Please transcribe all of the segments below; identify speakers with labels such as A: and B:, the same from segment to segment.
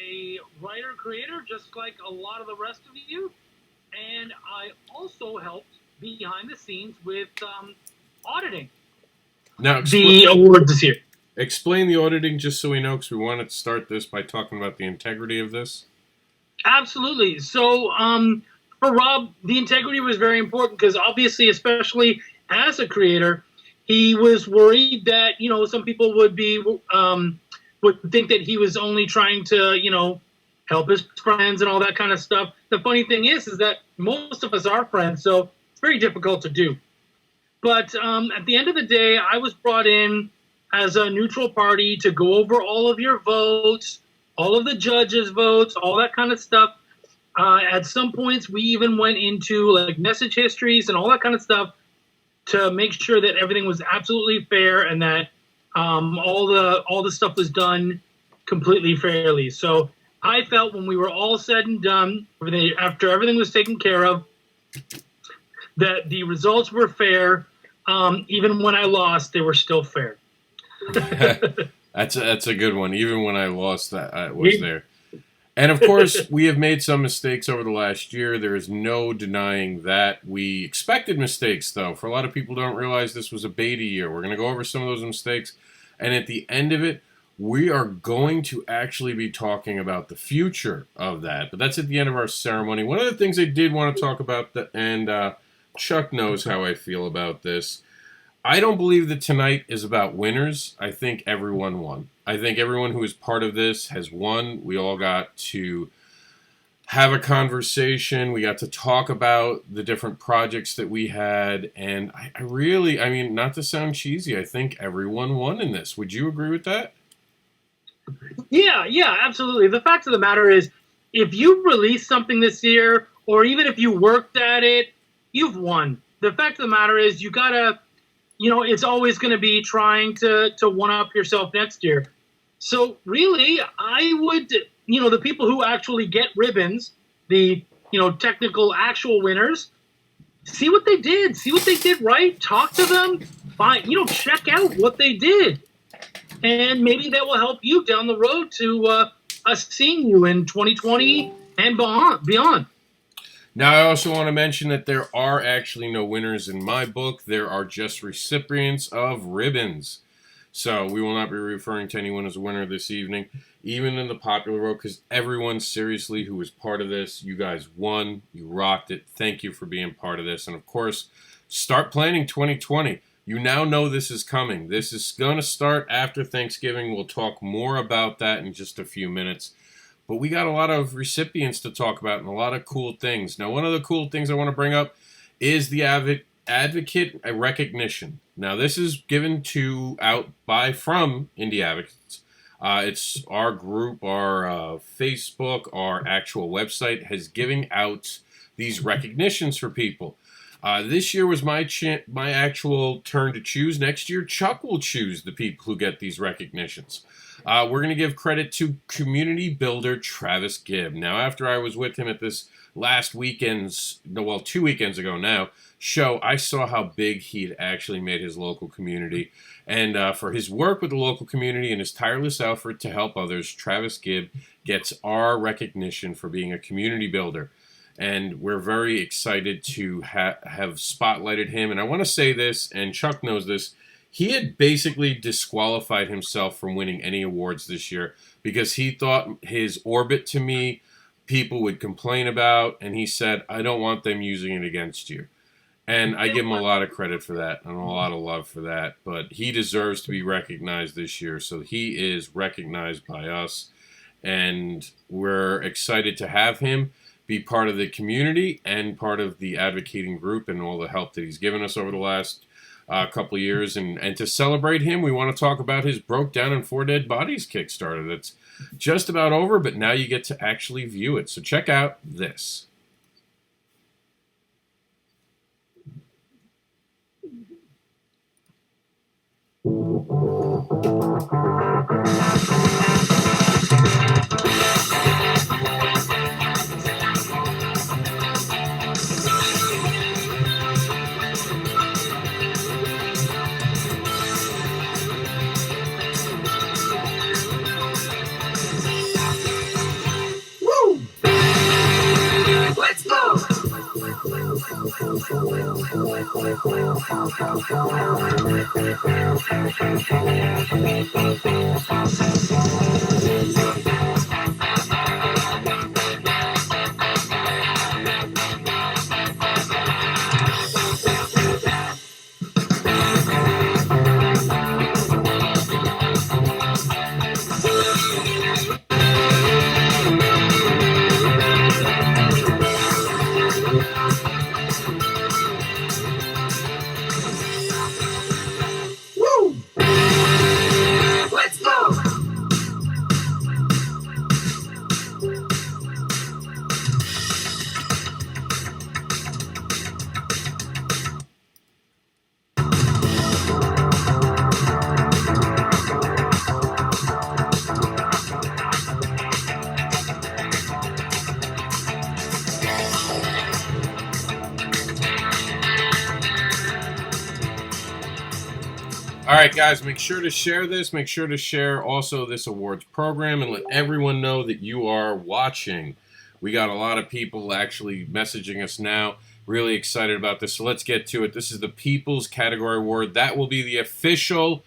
A: a writer-creator, just like a lot of the rest of you. And I also helped behind the scenes with auditing the awards this year.
B: Explain the auditing just so we know, because we wanted to start this by talking about the integrity of this.
A: Absolutely. So for Rob, the integrity was very important because obviously, especially as a creator, he was worried that, some people would think that he was only trying to, help his friends and all that kind of stuff. The funny thing is that most of us are friends, so it's very difficult to do. But at the end of the day, I was brought in as a neutral party to go over all of your votes, all of the judges' votes, all that kind of stuff. At some points, we even went into like message histories and all that kind of stuff to make sure that everything was absolutely fair and that all the stuff was done completely fairly. So I felt when we were all said and done, after everything was taken care of, that the results were fair. Even when I lost, they were still fair.
B: That's a good one. Even when I lost, that I was there. And of course, we have made some mistakes over the last year. There is no denying that. We expected mistakes, though. For a lot of people who don't realize this was a beta year. We're going to go over some of those mistakes. And at the end of it, we are going to actually be talking about the future of that. But that's at the end of our ceremony. One of the things I did want to talk about, and Chuck knows how I feel about this, I don't believe that tonight is about winners. I think everyone won. I think everyone who is part of this has won. We all got to have a conversation. We got to talk about the different projects that we had. And I mean, not to sound cheesy, I think everyone won in this. Would you agree with that?
A: Yeah, absolutely. The fact of the matter is, if you release something this year, or even if you worked at it, you've won. The fact of the matter is, you gotta, it's always going to be trying to one-up yourself next year. So really, I would, the people who actually get ribbons, the, technical actual winners, see what they did. See what they did right. Talk to them. Check out what they did. And maybe that will help you down the road to us seeing you in 2020 and beyond.
B: Now, I also want to mention that there are actually no winners in my book. There are just recipients of ribbons. So we will not be referring to anyone as a winner this evening, even in the popular vote, because everyone, seriously, who was part of this, you guys won. You rocked it. Thank you for being part of this. And, of course, start planning 2020. You now know this is coming. This is going to start after Thanksgiving. We'll talk more about that in just a few minutes. But we got a lot of recipients to talk about and a lot of cool things. Now, one of the cool things I want to bring up is the Avid Advocate recognition. Now, this is given from Indie Advocates. It's our group, our Facebook, our actual website has giving out these recognitions for people. This year was my actual turn to choose. Next year, Chuck will choose the people who get these recognitions. We're going to give credit to community builder Travis Gibb. Now, after I was with him at this last 2 weekends ago now, show, I saw how big he'd actually made his local community. And for his work with the local community and his tireless effort to help others, Travis Gibb gets our recognition for being a community builder. And we're very excited to have spotlighted him. And I want to say this, and Chuck knows this, he had basically disqualified himself from winning any awards this year because he thought his Orbit to me people would complain about, and he said, I don't want them using it against you. And I give him a lot of credit for that and a lot of love for that. But he deserves to be recognized this year. So he is recognized by us. And we're excited to have him be part of the community and part of the advocating group and all the help that he's given us over the last couple of years. And to celebrate him, we want to talk about his Broke Down and 4 Dead Bodies Kickstarter. That's just about over, but now you get to actually view it. So check out this.
C: Woo! Let's go!
B: All right, guys, make sure to share this. Make sure to share also this awards program and let everyone know that you are watching. We got a lot of people actually messaging us now. Really excited about this. So let's get to it. This is the People's Category Award. That will be the official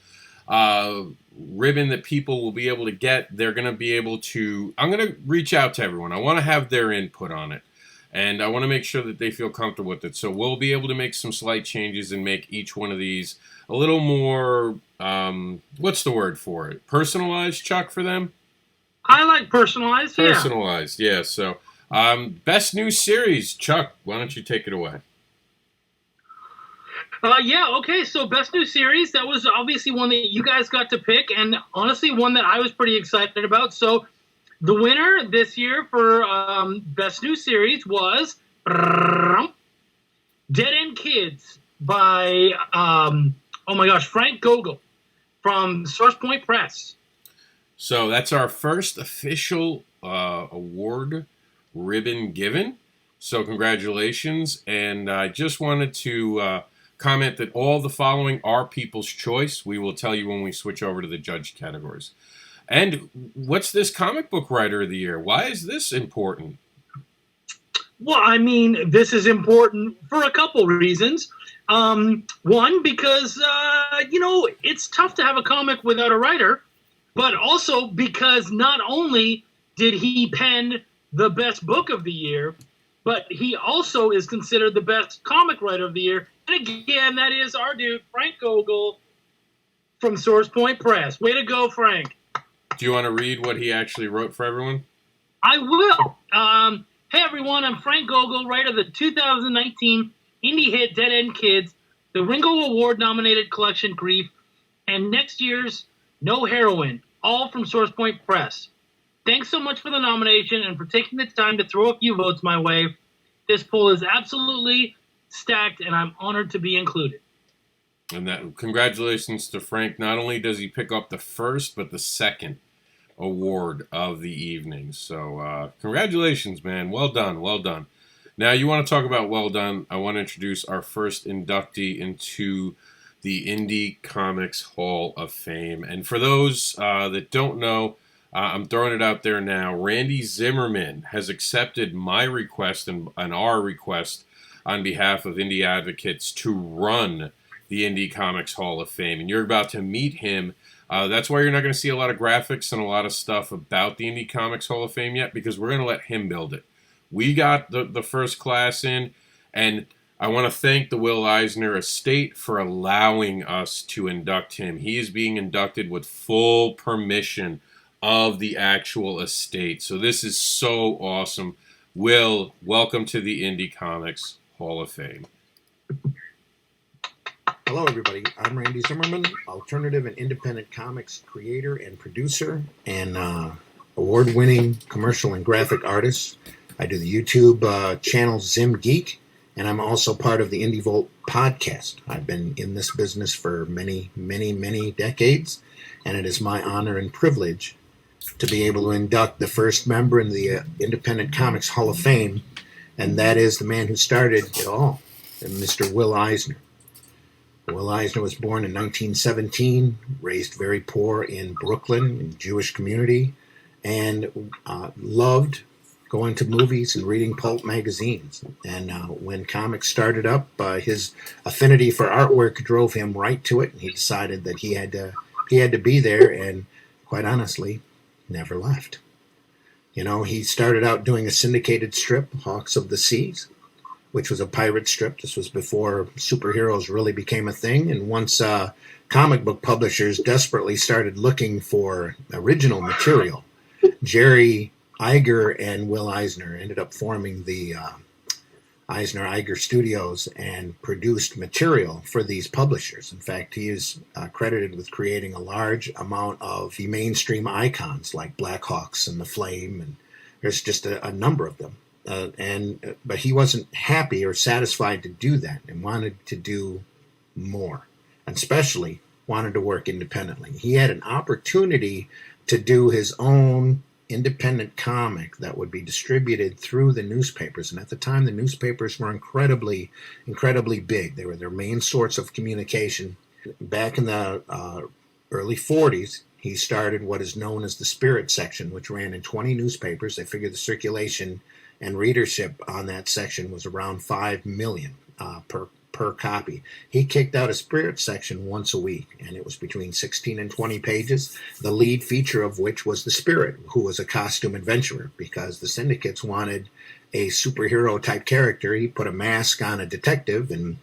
B: ribbon that people will be able to get. They're going to be able to... I'm going to reach out to everyone. I want to have their input on it. And I want to make sure that they feel comfortable with it. So we'll be able to make some slight changes and make each one of these a little more, what's the word for it? Personalized, Chuck, for them?
A: I like personalized, yeah.
B: Personalized, yeah. So, best new series. Chuck, why don't you take it away?
A: Yeah, okay, so best new series, that was obviously one that you guys got to pick, and honestly one that I was pretty excited about. So the winner this year for best new series was Dead End Kids by, oh my gosh, Frank Gogol from Source Point Press.
B: So that's our first official award ribbon given. So congratulations. And I just wanted to comment that all the following are people's choice. We will tell you when we switch over to the judge categories. And what's this comic book writer of the year? Why is this important?
A: Well, I mean, this is important for a couple reasons. One, because, it's tough to have a comic without a writer, but also because not only did he pen the best book of the year, but he also is considered the best comic writer of the year. And again, that is our dude, Frank Gogol from Source Point Press. Way to go, Frank.
B: Do you want to read what he actually wrote for everyone?
A: I will. Hey, everyone, I'm Frank Gogol, writer of the 2019 indie hit Dead End Kids, the Ringo Award-nominated collection Grief, and next year's No Heroine, all from Source Point Press. Thanks so much for the nomination and for taking the time to throw a few votes my way. This poll is absolutely stacked, and I'm honored to be included.
B: And that congratulations to Frank. Not only does he pick up the first, but the second award of the evening. So congratulations, man. Well done. Well done. Now, you want to talk about well done. I want to introduce our first inductee into the Indie Comics Hall of Fame. And for those that don't know, I'm throwing it out there now. Randy Zimmerman has accepted my request and our request on behalf of Indie Advocates to run the Indie Comics Hall of Fame. And you're about to meet him. That's why you're not going to see a lot of graphics and a lot of stuff about the Indie Comics Hall of Fame yet, because we're going to let him build it. We got the first class in, and I want to thank the Will Eisner estate for allowing us to induct him. He is being inducted with full permission of the actual estate. So this is so awesome. Will, welcome to the Indie Comics Hall of Fame.
C: Hello, everybody. I'm Randy Zimmerman, alternative and independent comics creator and producer and award-winning commercial and graphic artist. I do the YouTube channel Zim Geek, and I'm also part of the Indie Vault podcast. I've been in this business for many, many, many decades, and it is my honor and privilege to be able to induct the first member in the Independent Comics Hall of Fame, and that is the man who started it all, Mr. Will Eisner. Will Eisner was born in 1917, raised very poor in Brooklyn, in Jewish community, and loved going to movies and reading pulp magazines. And when comics started up, his affinity for artwork drove him right to it, and he decided that he had to be there, and quite honestly, never left. You know, he started out doing a syndicated strip, Hawks of the Seas, which was a pirate strip. This was before superheroes really became a thing. And once comic book publishers desperately started looking for original material, Jerry Iger and Will Eisner ended up forming the Eisner-Iger Studios and produced material for these publishers. In fact, he is credited with creating a large amount of the mainstream icons like Blackhawks and the Flame, and there's just a number of them. But he wasn't happy or satisfied to do that and wanted to do more, and especially wanted to work independently. He had an opportunity to do his own independent comic that would be distributed through the newspapers. And at the time, the newspapers were incredibly big. They were their main source of communication. Back in the early 40s, he started what is known as the Spirit section, which ran in 20 newspapers. They figured the circulation and readership on that section was around 5 million per copy. He kicked out a Spirit section once a week, and it was between 16 and 20 pages, the lead feature of which was the Spirit, who was a costume adventurer, because the syndicates wanted a superhero type character. He put a mask on a detective and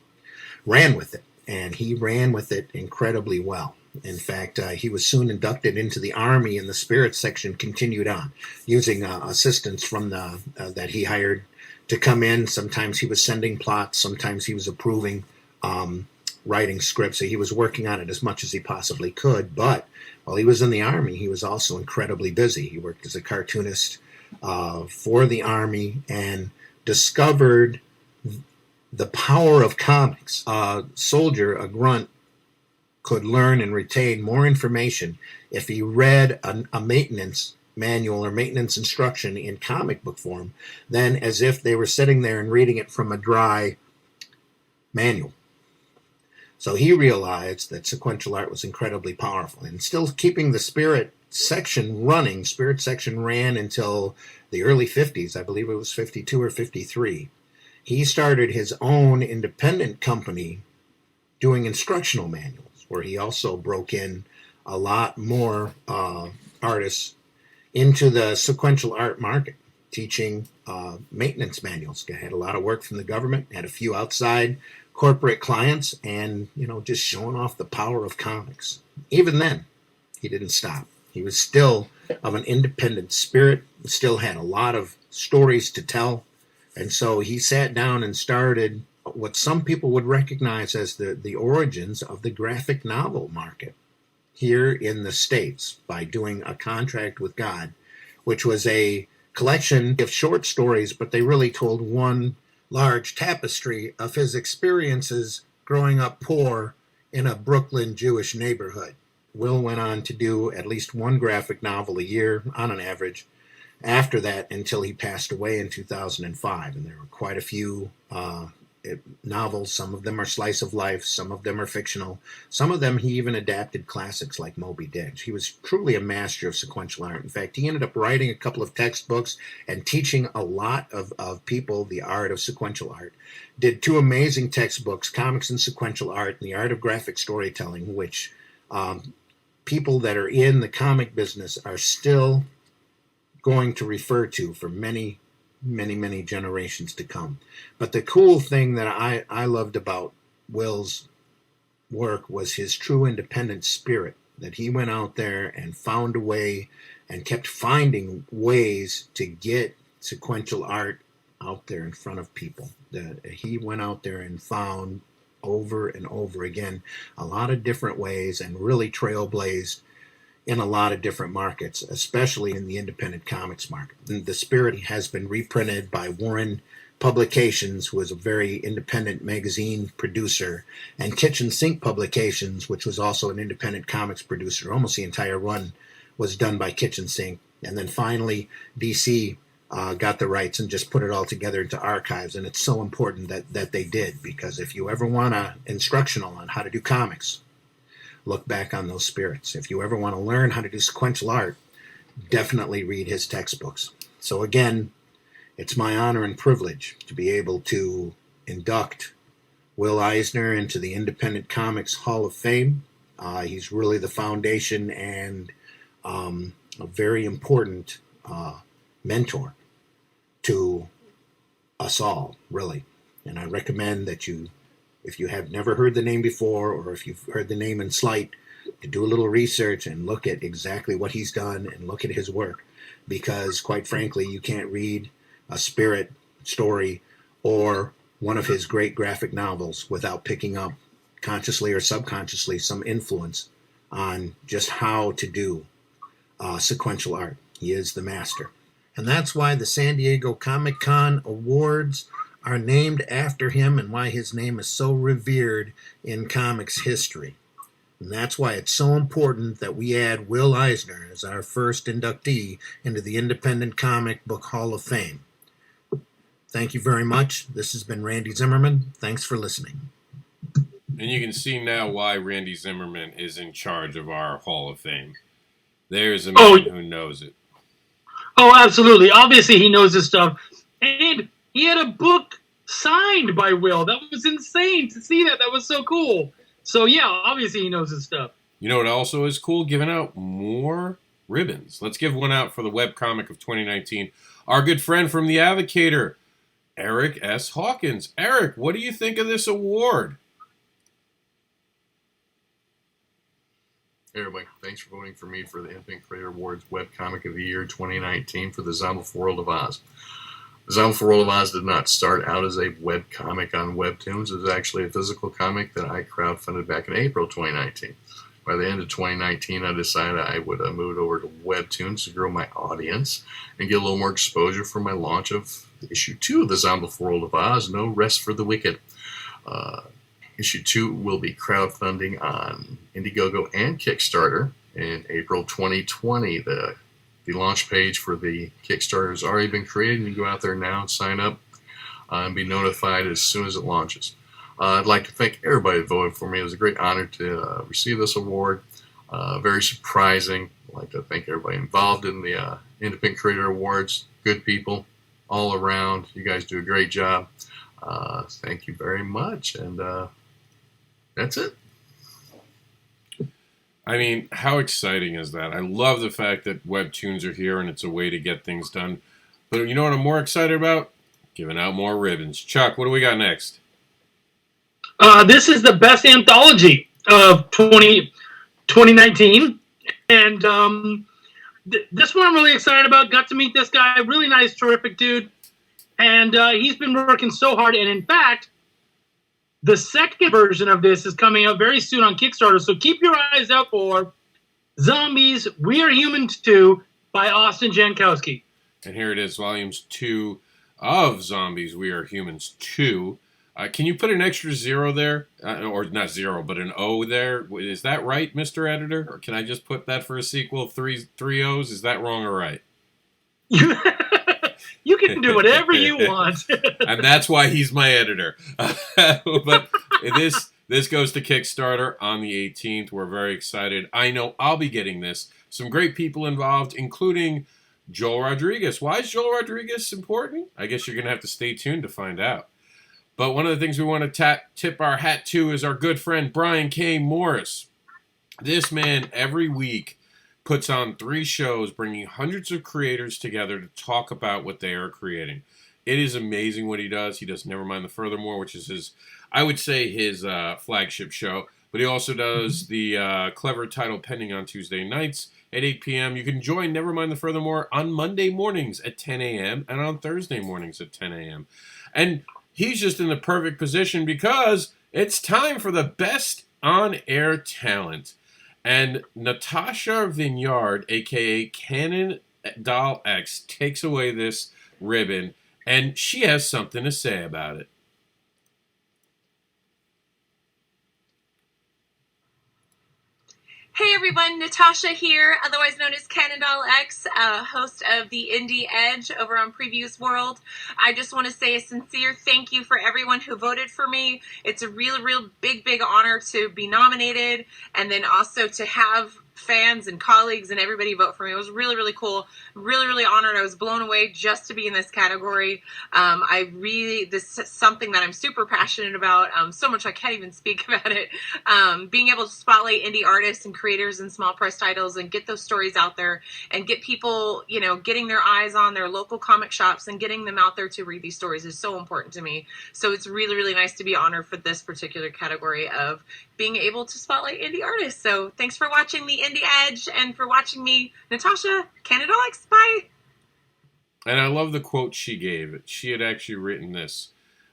C: ran with it, and he ran with it incredibly well. In fact, he was soon inducted into the Army, and the Spirit section continued on, using assistants from that he hired to come in. Sometimes he was sending plots, sometimes he was approving writing scripts. So he was working on it as much as he possibly could. But while he was in the Army, he was also incredibly busy. He worked as a cartoonist for the Army and discovered the power of comics. A soldier, a grunt, could learn and retain more information if he read a maintenance manual or maintenance instruction in comic book form than as if they were sitting there and reading it from a dry manual. So he realized that sequential art was incredibly powerful, and still keeping the Spirit section running. Spirit section ran until the early 50s. I believe it was 52 or 53. He started his own independent company doing instructional manuals, where he also broke in a lot more artists into the sequential art market, teaching maintenance manuals. He had a lot of work from the government, had a few outside corporate clients, and just showing off the power of comics. Even then, he didn't stop. He was still of an independent spirit, still had a lot of stories to tell, and so he sat down and started what some people would recognize as the origins of the graphic novel market here in the States by doing A Contract with God, which was a collection of short stories, but they really told one large tapestry of his experiences growing up poor in a Brooklyn Jewish neighborhood. Will went on to do at least one graphic novel a year on an average after that until he passed away in 2005. And there were quite a few novels. Some of them are slice of life, some of them are fictional, some of them he even adapted classics like Moby Dick. He was truly a master of sequential art. In fact, he ended up writing a couple of textbooks and teaching a lot of people the art of sequential art. Did two amazing textbooks, Comics and Sequential Art and The Art of Graphic Storytelling, which people that are in the comic business are still going to refer to for many generations to come. But the cool thing that I loved about Will's work was his true independent spirit, that he went out there and found a way and kept finding ways to get sequential art out there in front of people. That he went out there and found over and over again a lot of different ways and really trailblazed in a lot of different markets, especially in the independent comics market. The Spirit has been reprinted by Warren Publications, who was a very independent magazine producer, and Kitchen Sink Publications, which was also an independent comics producer. Almost the entire run was done by Kitchen Sink. And then finally, DC got the rights and just put it all together into archives. And it's so important that they did, because if you ever want an instructional on how to do comics, look back on those Spirits. If you ever want to learn how to do sequential art, definitely read his textbooks. So again, It's my honor and privilege to be able to induct Will Eisner into the Independent Comics Hall of Fame. He's really the foundation and a very important mentor to us all, really. And I recommend that you, if you have never heard the name before, or if you've heard the name in slight, to do a little research and look at exactly what he's done and look at his work. Because, quite frankly, you can't read a Spirit story or one of his great graphic novels without picking up, consciously or subconsciously, some influence on just how to do sequential art. He is the master. And that's why the San Diego Comic-Con Awards are named after him and why his name is so revered in comics history. And that's why it's so important that we add Will Eisner as our first inductee into the Independent Comic Book Hall of Fame. Thank you very much. This has been Randy Zimmerman. Thanks for listening.
B: And you can see now why Randy Zimmerman is in charge of our Hall of Fame. There's a man who knows it.
A: Oh, absolutely. Obviously, he knows his stuff. And he had a book signed by Will. That was insane to see that. That was so cool. So, yeah, obviously he knows his stuff.
B: You know what also is cool? Giving out more ribbons. Let's give one out for the webcomic of 2019. Our good friend from the Advocator, Eric S. Hawkins. Eric, what do you think of this award?
D: Hey everybody, thanks for voting for me for the Independent Creator Awards Webcomic of the Year 2019 for the Zombie World of Oz. The Zombie World of Oz did not start out as a webcomic on Webtoons. It was actually a physical comic that I crowdfunded back in April 2019. By the end of 2019, I decided I would move it over to Webtoons to grow my audience and get a little more exposure for my launch of issue 2 of the Zombie World of Oz, No Rest for the Wicked. Issue 2 will be crowdfunding on Indiegogo and Kickstarter in April 2020. The launch page for the Kickstarter has already been created. You can go out there now and sign up and be notified as soon as it launches. I'd like to thank everybody that voted for me. It was a great honor to receive this award. Very surprising. I'd like to thank everybody involved in the Independent Creator Awards. Good people all around. You guys do a great job. Thank you very much. And that's it.
B: I mean, how exciting is that? I love the fact that Webtoons are here and it's a way to get things done. But you know what I'm more excited about? Giving out more ribbons. Chuck, what do we got next?
A: This is the best anthology of 2019. And this one I'm really excited about. Got to meet this guy. Really nice, terrific dude. And he's been working so hard. And in fact, the second version of this is coming out very soon on Kickstarter, so keep your eyes out for Zombies, We Are Human 2 by Austin Jankowski.
B: And here it is, Volumes 2 of Zombies, We Are Humans 2. Can you put an extra 0 there? Or not 0, but an O there? Is that right, Mr. Editor? Or can I just put that for a sequel of three O's? Is that wrong or right?
A: You can do whatever you want.
B: And that's why he's my editor. But this goes to Kickstarter on the 18th. We're very excited. I know I'll be getting this. Some great people involved, including Joel Rodriguez. Why is Joel Rodriguez important? I guess you're going to have to stay tuned to find out. But one of the things we want to tip our hat to is our good friend Brian K. Morris. This man, every week, puts on 3 shows, bringing hundreds of creators together to talk about what they are creating. It is amazing what he does. He does Nevermind the Furthermore, which is his flagship show. But he also does the clever title Pending on Tuesday nights at 8 p.m. You can join Nevermind the Furthermore on Monday mornings at 10 a.m. and on Thursday mornings at 10 a.m. And he's just in the perfect position because it's time for the best on-air talent. And Natasha Vinyard, a.k.a. Cannon Doll X, takes away this ribbon, and she has something to say about it.
E: Hey everyone, Natasha here, otherwise known as Cannondale X, host of the Indie Edge over on Previews World. I just want to say a sincere thank you for everyone who voted for me. It's a real big honor to be nominated, and then also to have fans and colleagues and everybody vote for me. It was really, really cool. Really, really honored. I was blown away just to be in this category. This is something that I'm super passionate about, so much I can't even speak about it. Being able to spotlight indie artists and creators and small press titles and get those stories out there and get people, getting their eyes on their local comic shops and getting them out there to read these stories is so important to me. So it's really, really nice to be honored for this particular category of being able to spotlight indie artists. So thanks for watching the Indie Edge and for watching me, Natasha, Canada Alex. Bye.
B: And I love the quote she gave. She had actually written this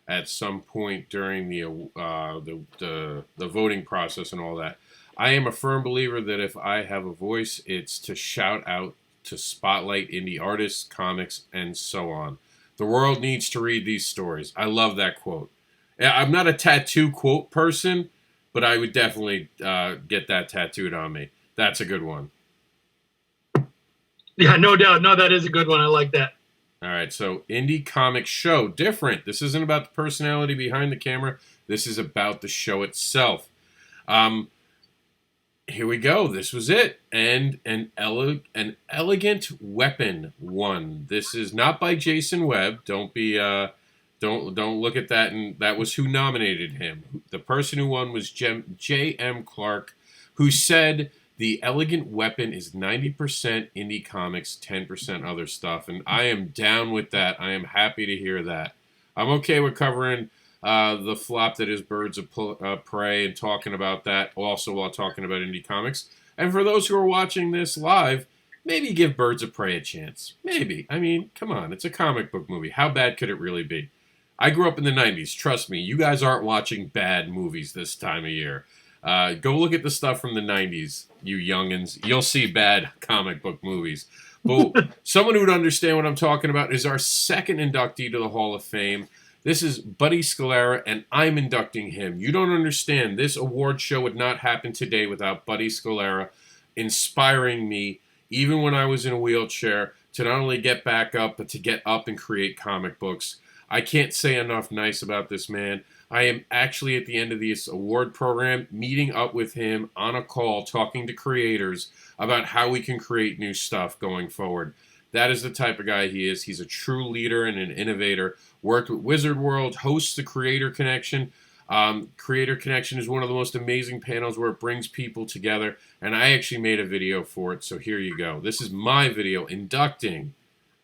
B: at some point during the voting process and all that. I am a firm believer that if I have a voice, it's to shout out, to spotlight indie artists, comics, and so on. The world needs to read these stories. I love that quote. I'm not a tattoo quote person, but I would definitely get that tattooed on me. That's a good one.
A: Yeah, no doubt. No, that is a good one. I like that.
B: All right, so Indie Comic Show. Different. This isn't about the personality behind the camera. This is about the show itself. Here we go. This was it. And an elegant weapon won. This is not by Jason Webb. Don't look at that. And that was who nominated him. The person who won was J.M. Clark, who said the elegant weapon is 90% indie comics, 10% other stuff. And I am down with that. I am happy to hear that. I'm okay with covering the flop that is Birds of Prey and talking about that also while talking about indie comics. And for those who are watching this live, maybe give Birds of Prey a chance. Maybe. I mean, come on. It's a comic book movie. How bad could it really be? I grew up in the 90s. Trust me, you guys aren't watching bad movies this time of year. Go look at the stuff from the 90s, you youngins. You'll see bad comic book movies. But someone who would understand what I'm talking about is our second inductee to the Hall of Fame. This is Buddy Scalara, and I'm inducting him. You don't understand. This award show would not happen today without Buddy Scalara inspiring me, even when I was in a wheelchair, to not only get back up, but to get up and create comic books. I can't say enough nice about this man. I am actually at the end of this award program meeting up with him on a call, talking to creators about how we can create new stuff going forward. That is the type of guy he is. He's a true leader and an innovator. Worked with Wizard World, hosts the Creator Connection. Creator Connection is one of the most amazing panels where it brings people together, and I actually made a video for it, so here you go. This is my video inducting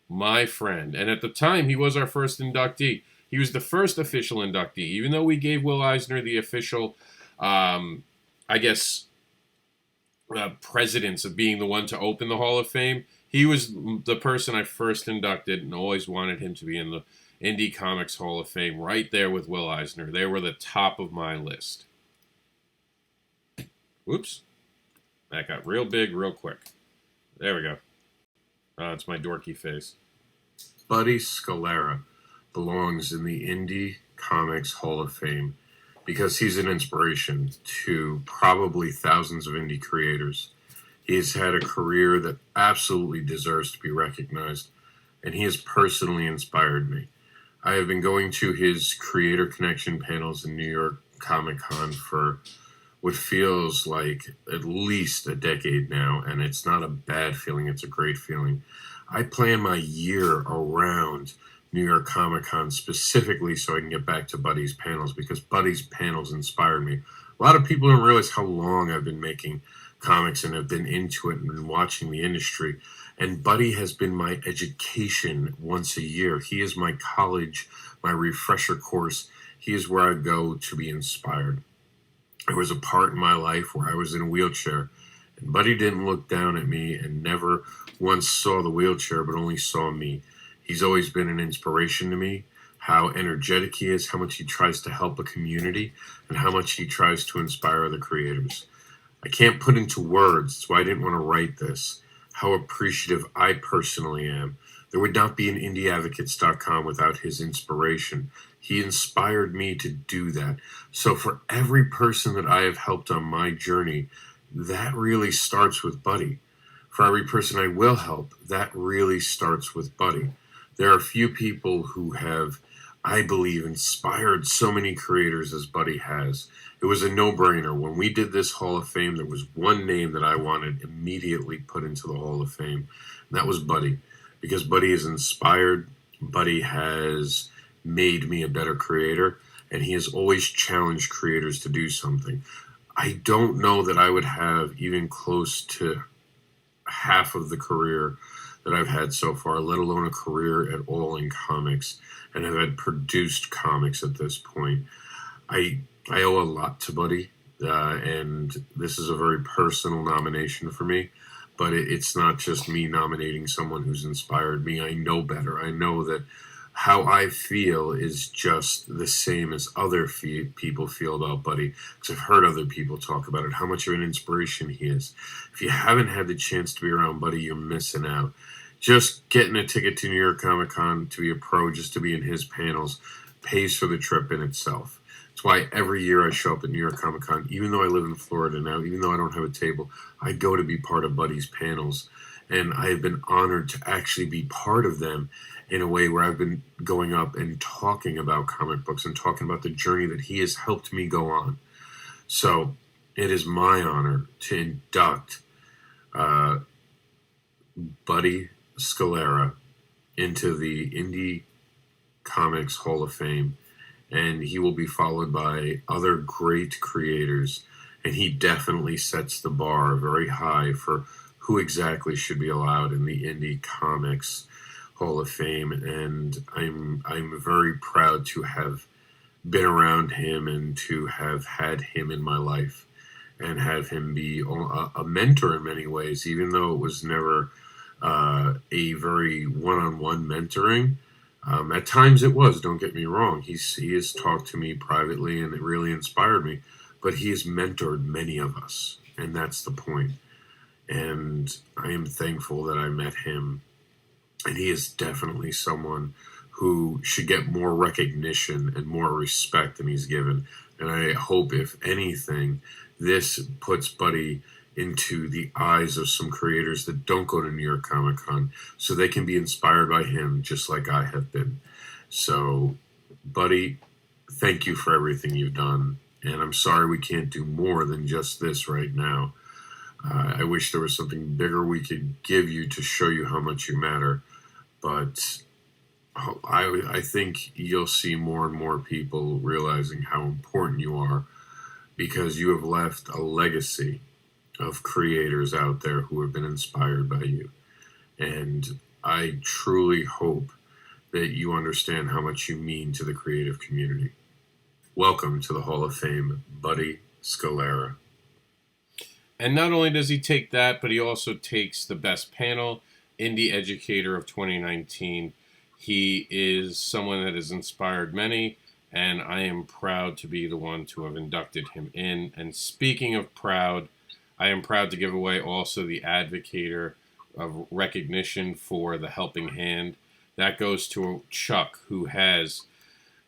B: my friend, and at the time, he was our first inductee. He was the first official inductee, even though we gave Will Eisner the official, precedence of being the one to open the Hall of Fame. He was the person I first inducted and always wanted him to be in the Indie Comics Hall of Fame, right there with Will Eisner. They were the top of my list. Whoops. That got real big real quick. There we go. It's my dorky face.
D: Buddy Scalara belongs in the Indie Comics Hall of Fame because he's an inspiration to probably thousands of indie creators. He has had a career that absolutely deserves to be recognized, and he has personally inspired me. I have been going to his Creator Connection panels in New York Comic Con for what feels like at least a decade now, and it's not a bad feeling, it's a great feeling. I plan my year around New York Comic Con specifically so I can get back to Buddy's panels, because Buddy's panels inspired me. A lot of people don't realize how long I've been making comics and have been into it and been watching the industry. And Buddy has been my education once a year. He is my college, my refresher course. He is where I go to be inspired. There was a part in my life where I was in a wheelchair, and Buddy didn't look down at me and never once saw the wheelchair, but only saw me. He's always been an inspiration to me, how energetic he is, how much he tries to help a community, and how much he tries to inspire other creators. I can't put into words, that's why I didn't want to write this, how appreciative I personally am. There would not be an IndieAdvocates.com without his inspiration. He inspired me to do that. So for every person that I have helped on my journey, that really starts with Buddy. For every person I will help, that really starts with Buddy. There are a few people who have
B: I believe, inspired so many creators as Buddy has. It was a no-brainer. When we did this Hall of Fame, there was one name that I wanted immediately put into the Hall of Fame, and that was Buddy. Because Buddy has inspired, Buddy has made me a better creator, and he has always challenged creators to do something. I don't know that I would have even close to half of the career that I've had so far, let alone a career at all in comics, and have had produced comics at this point. I owe a lot to Buddy, and this is a very personal nomination for me, but it's not just me nominating someone who's inspired me. I know better. I know that how I feel is just the same as other people feel about Buddy, because I've heard other people talk about it, how much of an inspiration he is. If you haven't had the chance to be around Buddy, you're missing out. Just getting a ticket to New York Comic Con to be a pro, just to be in his panels, pays for the trip in itself. That's why every year I show up at New York Comic Con, even though I live in Florida now, even though I don't have a table, I go to be part of Buddy's panels. And I have been honored to actually be part of them in a way where I've been going up and talking about comic books and talking about the journey that he has helped me go on. So it is my honor to induct Buddy Scalara into the Indie Comics Hall of Fame, and he will be followed by other great creators, and he definitely sets the bar very high for who exactly should be allowed in the Indie Comics Hall of Fame. And I'm very proud to have been around him and to have had him in my life and have him be a mentor in many ways, even though it was never a very one-on-one mentoring. At times it was, don't get me wrong. He has talked to me privately, and it really inspired me. But he has mentored many of us, and that's the point. And I am thankful that I met him. And he is definitely someone who should get more recognition and more respect than he's given. And I hope, if anything, this puts Buddy into the eyes of some creators that don't go to New York Comic Con, so they can be inspired by him just like I have been. So, Buddy, thank you for everything you've done. And I'm sorry we can't do more than just this right now. I wish there was something bigger we could give you to show you how much you matter. But I think you'll see more and more people realizing how important you are, because you have left a legacy of creators out there who have been inspired by you. And I truly hope that you understand how much you mean to the creative community. Welcome to the Hall of Fame, Buddy Scalara. And not only does he take that, but he also takes the Best Panel Indie Educator of 2019. He is someone that has inspired many, and I am proud to be the one to have inducted him in. And speaking of proud, I am proud to give away also the Advocator of recognition for the Helping Hand. That goes to Chuck, who has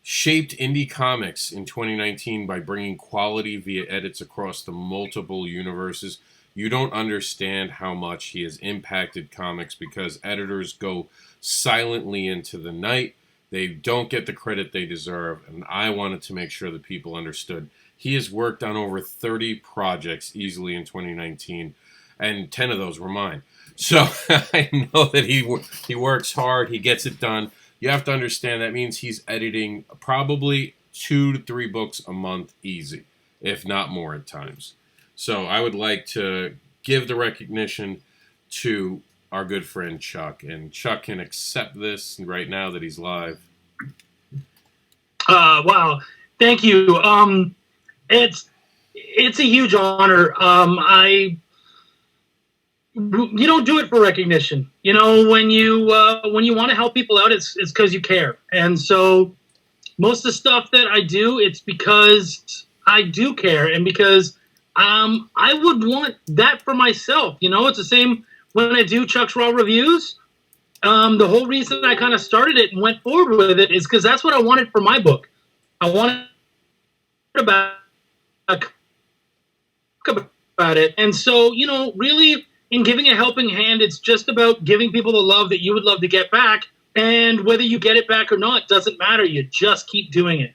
B: shaped indie comics in 2019 by bringing quality via edits across the multiple universes. You don't understand how much he has impacted comics, because editors go silently into the night. They don't get the credit they deserve, and I wanted to make sure that people understood. He has worked on over 30 projects easily in 2019, and 10 of those were mine. So I know that he works hard, he gets it done. You have to understand that means he's editing probably 2 to 3 books a month easy, if not more at times. So I would like to give the recognition to our good friend Chuck, and Chuck can accept this right now that he's live.
A: Wow, thank you. It's a huge honor. You don't do it for recognition. You know, when you want to help people out, it's because you care. And so most of the stuff that I do, it's because I do care, and because I would want that for myself. You know, it's the same when I do Chuck's Raw Reviews. The whole reason I kind of started it and went forward with it is because that's what I wanted for my book. I wanted about it. And so, you know, really, in giving a helping hand, it's just about giving people the love that you would love to get back, And whether you get it back or not doesn't matter. You just keep doing it.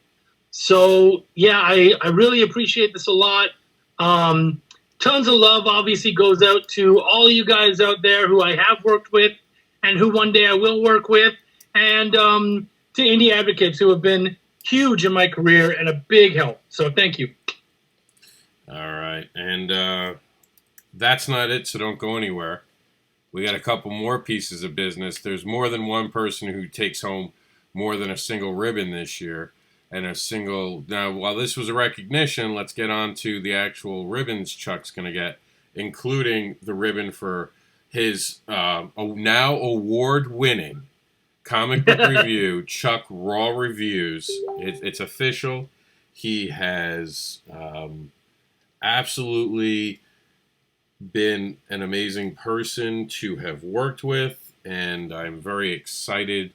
A: So, yeah, I really appreciate this a lot. Tons of love obviously goes out to all of you guys out there who I have worked with and who one day I will work with, and to indie advocates who have been huge in my career and a big help. So thank you.
B: All right. And that's not it, so don't go anywhere. We got a couple more pieces of business. There's more than one person who takes home more than a single ribbon this year. And a single... Now, while this was a recognition, let's get on to the actual ribbons Chuck's going to get, including the ribbon for his now award-winning comic book review, Chuck Raw Reviews. It's official. He has absolutely been an amazing person to have worked with, and I'm very excited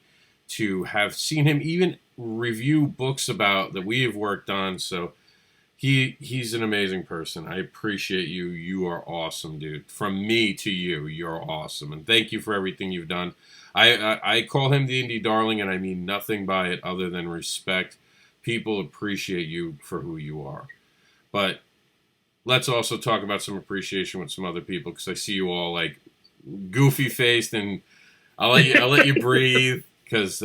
B: to have seen him even review books about that we have worked on. So he's an amazing person. I appreciate you. You are awesome, dude. From me to you, you're awesome, and thank you for everything you've done. I call him the indie darling, and I mean nothing by it other than respect. People appreciate you for who you are. But let's also talk about some appreciation with some other people, because I see you all like goofy faced, and I'll let you breathe, because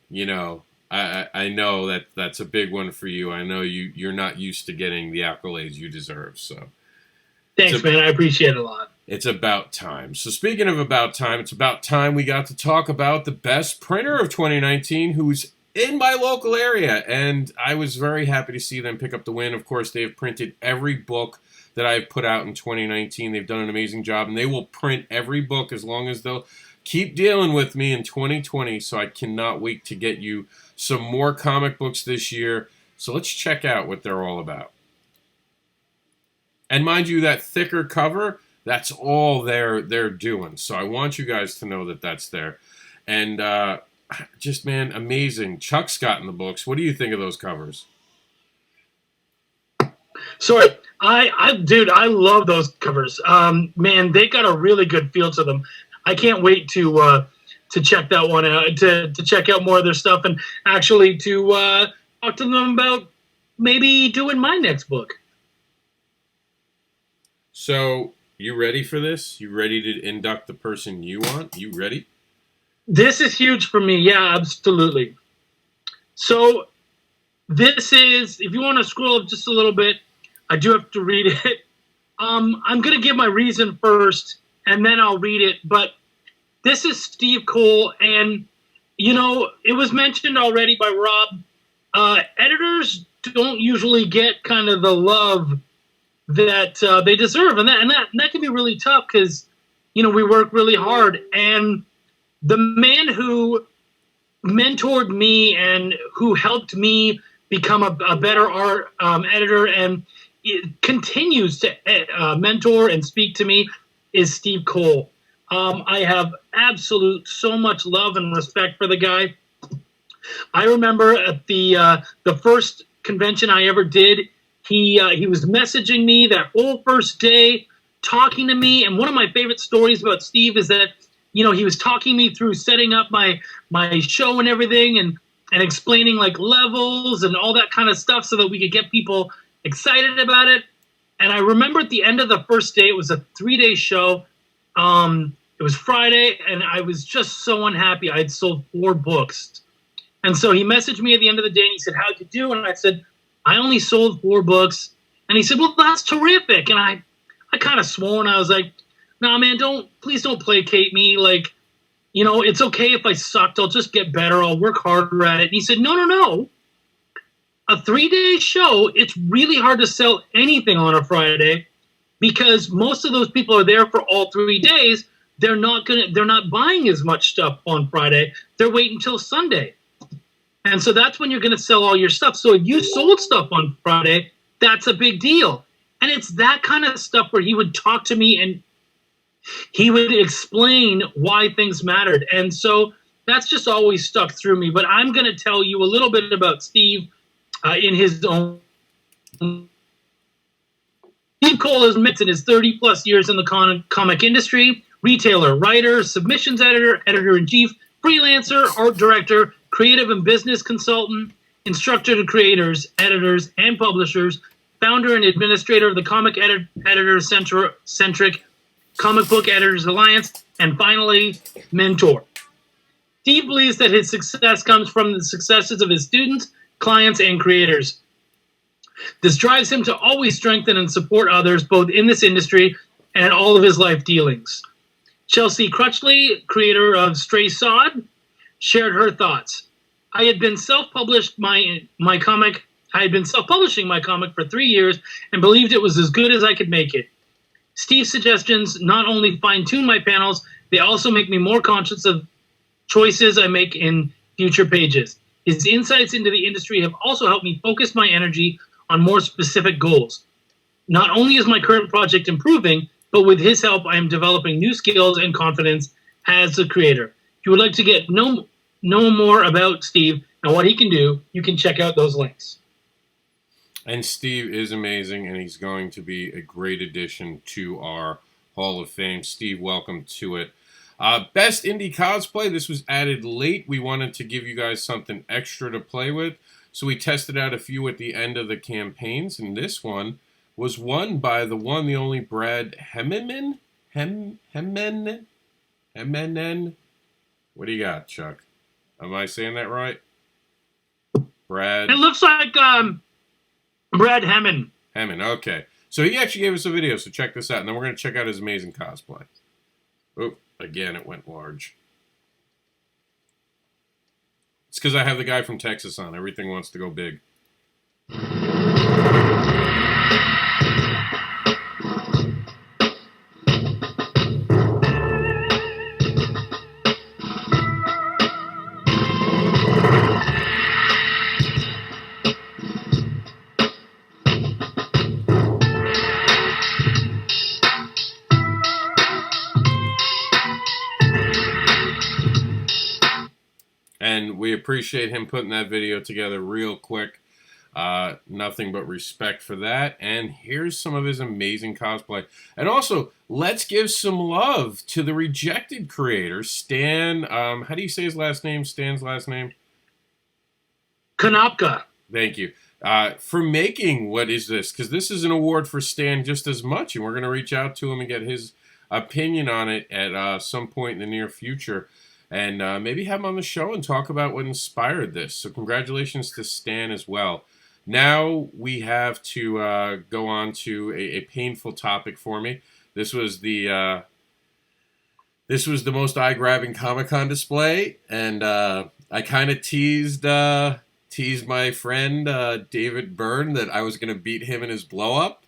B: you know, I know that that's a big one for you. I know you're not used to getting the accolades you deserve. So
A: thanks, man. I appreciate it a lot.
B: It's about time. So speaking of about time, it's about time we got to talk about the best printer of 2019, who's in my local area, and I was very happy to see them pick up the win. Of course, they have printed every book that I've put out in 2019. They've done an amazing job, and they will print every book as long as they'll keep dealing with me in 2020, so I cannot wait to get you some more comic books this year. So let's check out what they're all about. And mind you, that thicker cover, that's all they're doing. So I want you guys to know that that's there. And just, man, amazing. Chuck's gotten the books. What do you think of those covers?
A: Sorry, dude, I love those covers. Man, they got a really good feel to them. I can't wait to check that one out, to check out more of their stuff, and actually to talk to them about maybe doing my next book.
B: So, you ready for this? You ready to induct the person you want? You ready?
A: This is huge for me. Yeah, absolutely. So, this is, if you want to scroll up just a little bit, I do have to read it. I'm going to give my reason first, and then I'll read it. But this is Steve Cole, and, you know, it was mentioned already by Rob. Editors don't usually get kind of the love that they deserve, and that can be really tough, because, you know, we work really hard. And the man who mentored me and who helped me become a better art editor and continues to mentor and speak to me is Steve Cole. I have absolute so much love and respect for the guy. I remember at the first convention I ever did, he was messaging me that whole first day, talking to me. And one of my favorite stories about Steve is that, you know, he was talking me through setting up my show and everything, and explaining like levels and all that kind of stuff so that we could get people excited about it. And I remember at the end of the first day, it was a 3-day show. It was Friday, and I was just so unhappy. I had sold 4 books. And so he messaged me at the end of the day, and he said, "How'd you do?" And I said, "I only sold 4 books." And he said, "Well, that's terrific." And I kind of swore, and I was like, "Nah, man, please don't placate me. Like, you know, it's okay if I sucked. I'll just get better. I'll work harder at it." And he said, No. A 3-day show, it's really hard to sell anything on a Friday, because most of those people are there for all 3 days. They're not buying as much stuff on Friday. They're waiting until Sunday. And so that's when you're going to sell all your stuff. So if you sold stuff on Friday, that's a big deal. And it's that kind of stuff where he would talk to me and he would explain why things mattered. And so that's just always stuck through me. But I'm going to tell you a little bit about Steve in his own. Steve Cole has met in his 30-plus years in the comic industry, retailer, writer, submissions editor, editor-in-chief, freelancer, art director, creative and business consultant, instructor to creators, editors, and publishers, founder and administrator of the Comic Editor-Centric Comic Book Editors Alliance, and finally, mentor. Steve believes that his success comes from the successes of his students, clients, and creators. This drives him to always strengthen and support others, both in this industry and in all of his life dealings. Chelsea Crutchley, creator of Stray Sod, shared her thoughts. I had been self-publishing my comic for 3 years and believed it was as good as I could make it. Steve's suggestions not only fine-tune my panels, they also make me more conscious of choices I make in future pages. His insights into the industry have also helped me focus my energy on more specific goals. Not only is my current project improving, but with his help, I am developing new skills and confidence as a creator. If you would like to get know more about Steve and what he can do, you can check out those links.
B: And Steve is amazing, and he's going to be a great addition to our Hall of Fame. Steve, welcome to it. Best Indie Cosplay. This was added late. We wanted to give you guys something extra to play with, so we tested out a few at the end of the campaigns, and this one was won by the one, the only Brad Hemenen. What do you got, Chuck? Am I saying that right? Brad.
A: It looks like Brad Hemmen.
B: Hemmen, okay. So he actually gave us a video, so check this out. And then we're going to check out his amazing cosplay. Oh, again, it went large. It's because I have the guy from Texas on. Everything wants to go big. And we appreciate him putting that video together real quick. Nothing but respect for that. And here's some of his amazing cosplay. And also, let's give some love to the rejected creator, Stan. How do you say his last name? Stan's last name?
A: Konopka.
B: Thank you. For making What Is This? Because this is an award for Stan just as much. And we're going to reach out to him and get his opinion on it at some point in the near future. And maybe have him on the show and talk about what inspired this. So congratulations to Stan as well. Now we have to go on to a painful topic for me. This was the most eye-grabbing Comic-Con display, and I kind of teased my friend David Byrne that I was going to beat him in his blow-up,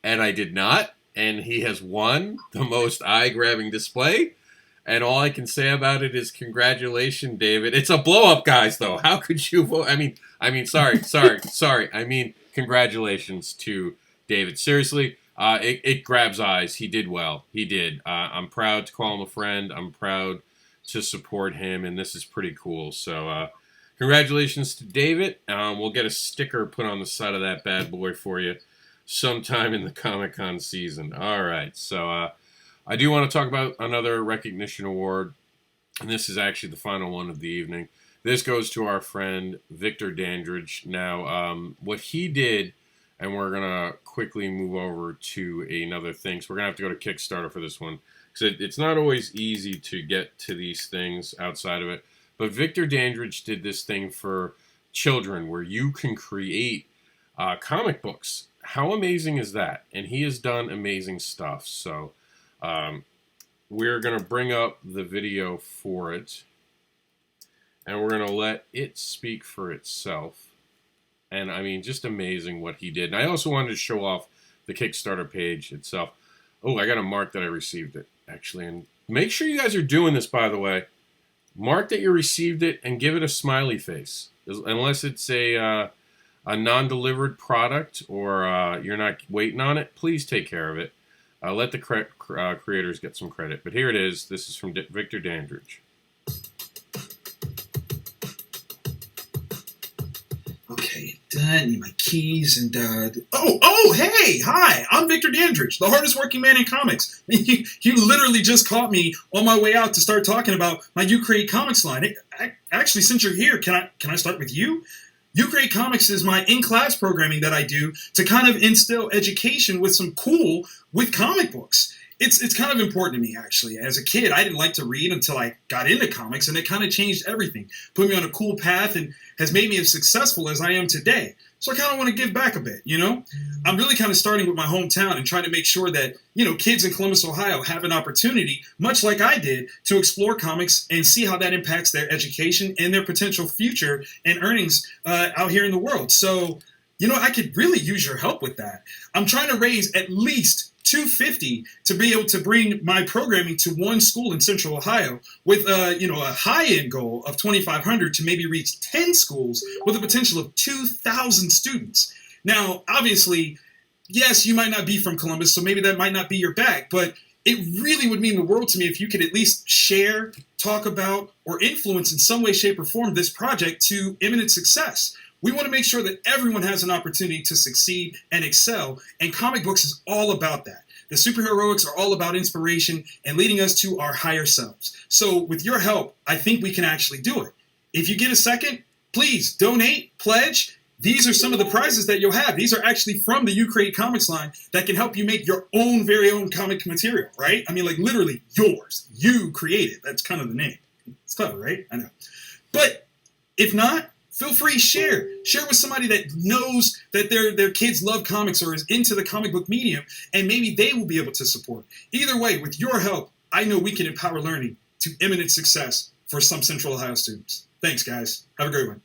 B: and I did not. And he has won the most eye-grabbing display. And all I can say about it is congratulations, David. It's a blow-up, guys, though. How could you vote? I mean, sorry. I mean, congratulations to David. Seriously, it grabs eyes. He did well. He did. I'm proud to call him a friend. I'm proud to support him, and this is pretty cool. So congratulations to David. We'll get a sticker put on the side of that bad boy for you sometime in the Comic-Con season. All right, so... I do want to talk about another recognition award, and this is actually the final one of the evening. This goes to our friend Victor Dandridge. Now, what he did, and we're going to quickly move over to another thing. So we're going to have to go to Kickstarter for this one, because it's not always easy to get to these things outside of it. But Victor Dandridge did this thing for children where you can create comic books. How amazing is that? And he has done amazing stuff. So... we're going to bring up the video for it, and we're going to let it speak for itself. And, I mean, just amazing what he did. And I also wanted to show off the Kickstarter page itself. Oh, I got to mark that I received it, actually. And make sure you guys are doing this, by the way. Mark that you received it and give it a smiley face. Unless it's a non-delivered product or you're not waiting on it, please take care of it. Let the creators get some credit. But here it is. This is from Victor Dandridge.
F: Okay. I need my keys and hey, hi, I'm Victor Dandridge, the hardest working man in comics. You literally just caught me on my way out to start talking about my You Create Comics line. Actually, since you're here, can I start with you? You Create Comics is my in-class programming that I do to kind of instill education with some cool with comic books. It's kind of important to me, actually. As a kid, I didn't like to read until I got into comics, and it kind of changed everything. Put me on a cool path and has made me as successful as I am today. So I kind of want to give back a bit, you know? I'm really kind of starting with my hometown and trying to make sure that, you know, kids in Columbus, Ohio have an opportunity, much like I did, to explore comics and see how that impacts their education and their potential future and earnings out here in the world. So, you know, I could really use your help with that. I'm trying to raise at least $250 to be able to bring my programming to one school in Central Ohio with a high-end goal of $2,500 to maybe reach 10 schools with a potential of 2,000 students. Now, obviously, yes, you might not be from Columbus, so maybe that might not be your bag, but it really would mean the world to me if you could at least share, talk about, or influence in some way, shape, or form this project to imminent success. We want to make sure that everyone has an opportunity to succeed and excel, and comic books is all about that. The superheroics are all about inspiration and leading us to our higher selves. So with your help, I think we can actually do it. If you get a second, please donate, pledge. These are some of the prizes that you'll have. These are actually from the You Create Comics line that can help you make your own very own comic material, right? I mean, like literally yours. You create it. That's kind of the name. It's clever, right? I know. But if not, feel free, share with somebody that knows that their kids love comics or is into the comic book medium, and maybe they will be able to support. Either way, with your help, I know we can empower learning to imminent success for some Central Ohio students. Thanks, guys. Have a great one.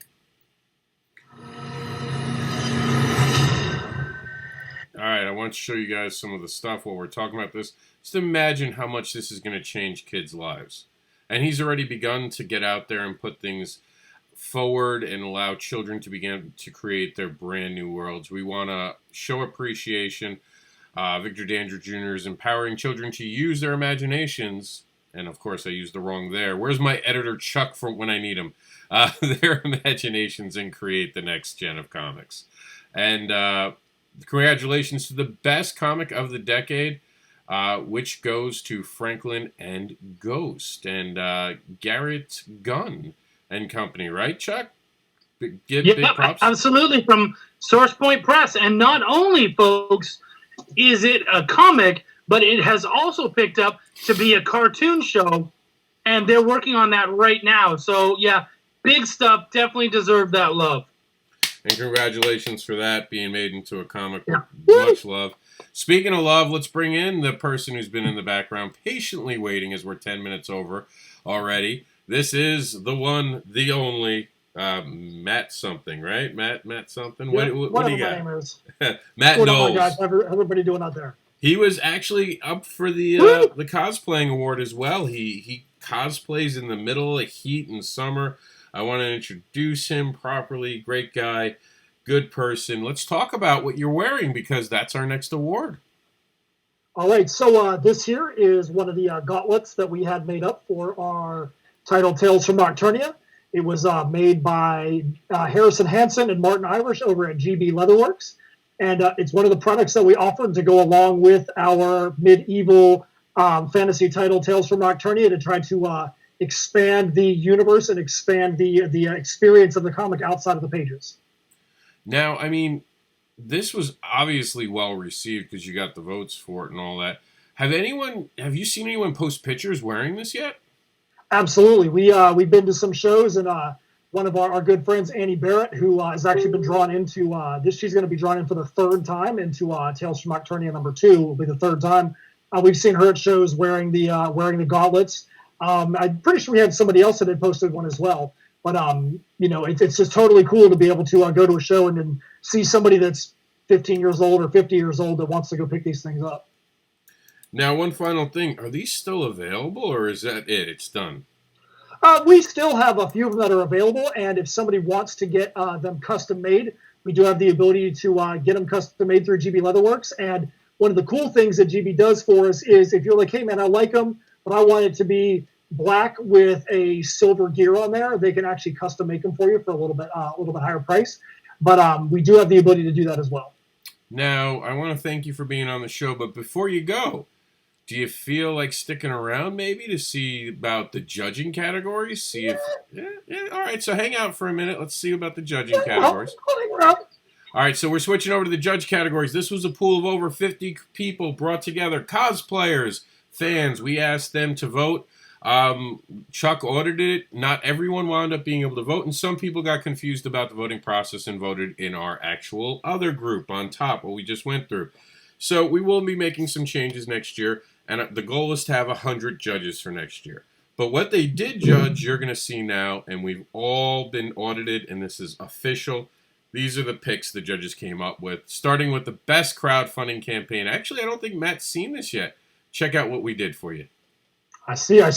B: All right, I want to show you guys some of the stuff while we're talking about this. Just imagine how much this is going to change kids' lives. And he's already begun to get out there and put things forward and allow children to begin to create their brand new worlds. We want to show appreciation. Victor Dandridge Jr. is empowering children to use their imaginations. And of course, I used the wrong there. Where's my editor Chuck for when I need him? Their imaginations and create the next gen of comics. And congratulations to the best comic of the decade, which goes to Franklin and Ghost and Garrett Gunn and company, right, Chuck? Big props.
A: Absolutely, from Source Point Press. And not only, folks, is it a comic, but it has also picked up to be a cartoon show, and they're working on that right now. So, yeah, big stuff. Definitely deserve that love.
B: And congratulations for that being made into a comic book.
A: Yeah.
B: Much love. Speaking of love, let's bring in the person who's been in the background patiently waiting as we're 10 minutes over already. This is the one, the only, Matt something, right? Matt something?
G: Yep.
B: What do you got?
G: My name is.
B: Matt Knowles.
G: Guys, everybody doing out there?
B: He was actually up for the cosplaying award as well. He cosplays in the middle of heat and summer. I want to introduce him properly. Great guy, good person. Let's talk about what you're wearing because that's our next award.
G: All right, so this here is one of the gauntlets that we had made up for our title Tales from Nocturnia. It was made by Harrison Hansen and Martin Irish over at GB Leatherworks. And it's one of the products that we offered to go along with our medieval fantasy title Tales from Nocturnia to try to expand the universe and expand the experience of the comic outside of the pages.
B: Now, I mean, this was obviously well received because you got the votes for it and all that. Have you seen anyone post pictures wearing this yet?
G: Absolutely. We've been to some shows, and one of our good friends, Annie Barrett, who has actually been drawn into this. She's going to be drawn in for the third time into Tales from Nocturnia #2. Will be the third time. We've seen her at shows wearing the gauntlets. I'm pretty sure we had somebody else that had posted one as well. But it's just totally cool to be able to go to a show and then see somebody that's 15 years old or 50 years old that wants to go pick these things up.
B: Now, one final thing. Are these still available, or is that it? It's done?
G: We still have a few of them that are available, and if somebody wants to get them custom made, we do have the ability to get them custom made through GB Leatherworks. And one of the cool things that GB does for us is if you're like, hey, man, I like them, but I want it to be black with a silver gear on there, they can actually custom make them for you for a little bit higher price. But we do have the ability to do that as well.
B: Now, I want to thank you for being on the show, but before you go, do you feel like sticking around maybe to see about the judging categories? See if all right, so hang out for a minute. Let's see about the judging categories.
G: I'll hang around.
B: All right, so we're switching over to the judge categories. This was a pool of over 50 people brought together, cosplayers, fans. We asked them to vote. Chuck audited it. Not everyone wound up being able to vote, and some people got confused about the voting process and voted in our actual other group on top, what we just went through. So we will be making some changes next year, and the goal is to have 100 judges for next year. But what they did judge, you're going to see now, and we've all been audited, and this is official. These are the picks the judges came up with, starting with the best crowdfunding campaign. Actually, I don't think Matt's seen this yet. Check out what we did for you.
G: I see. I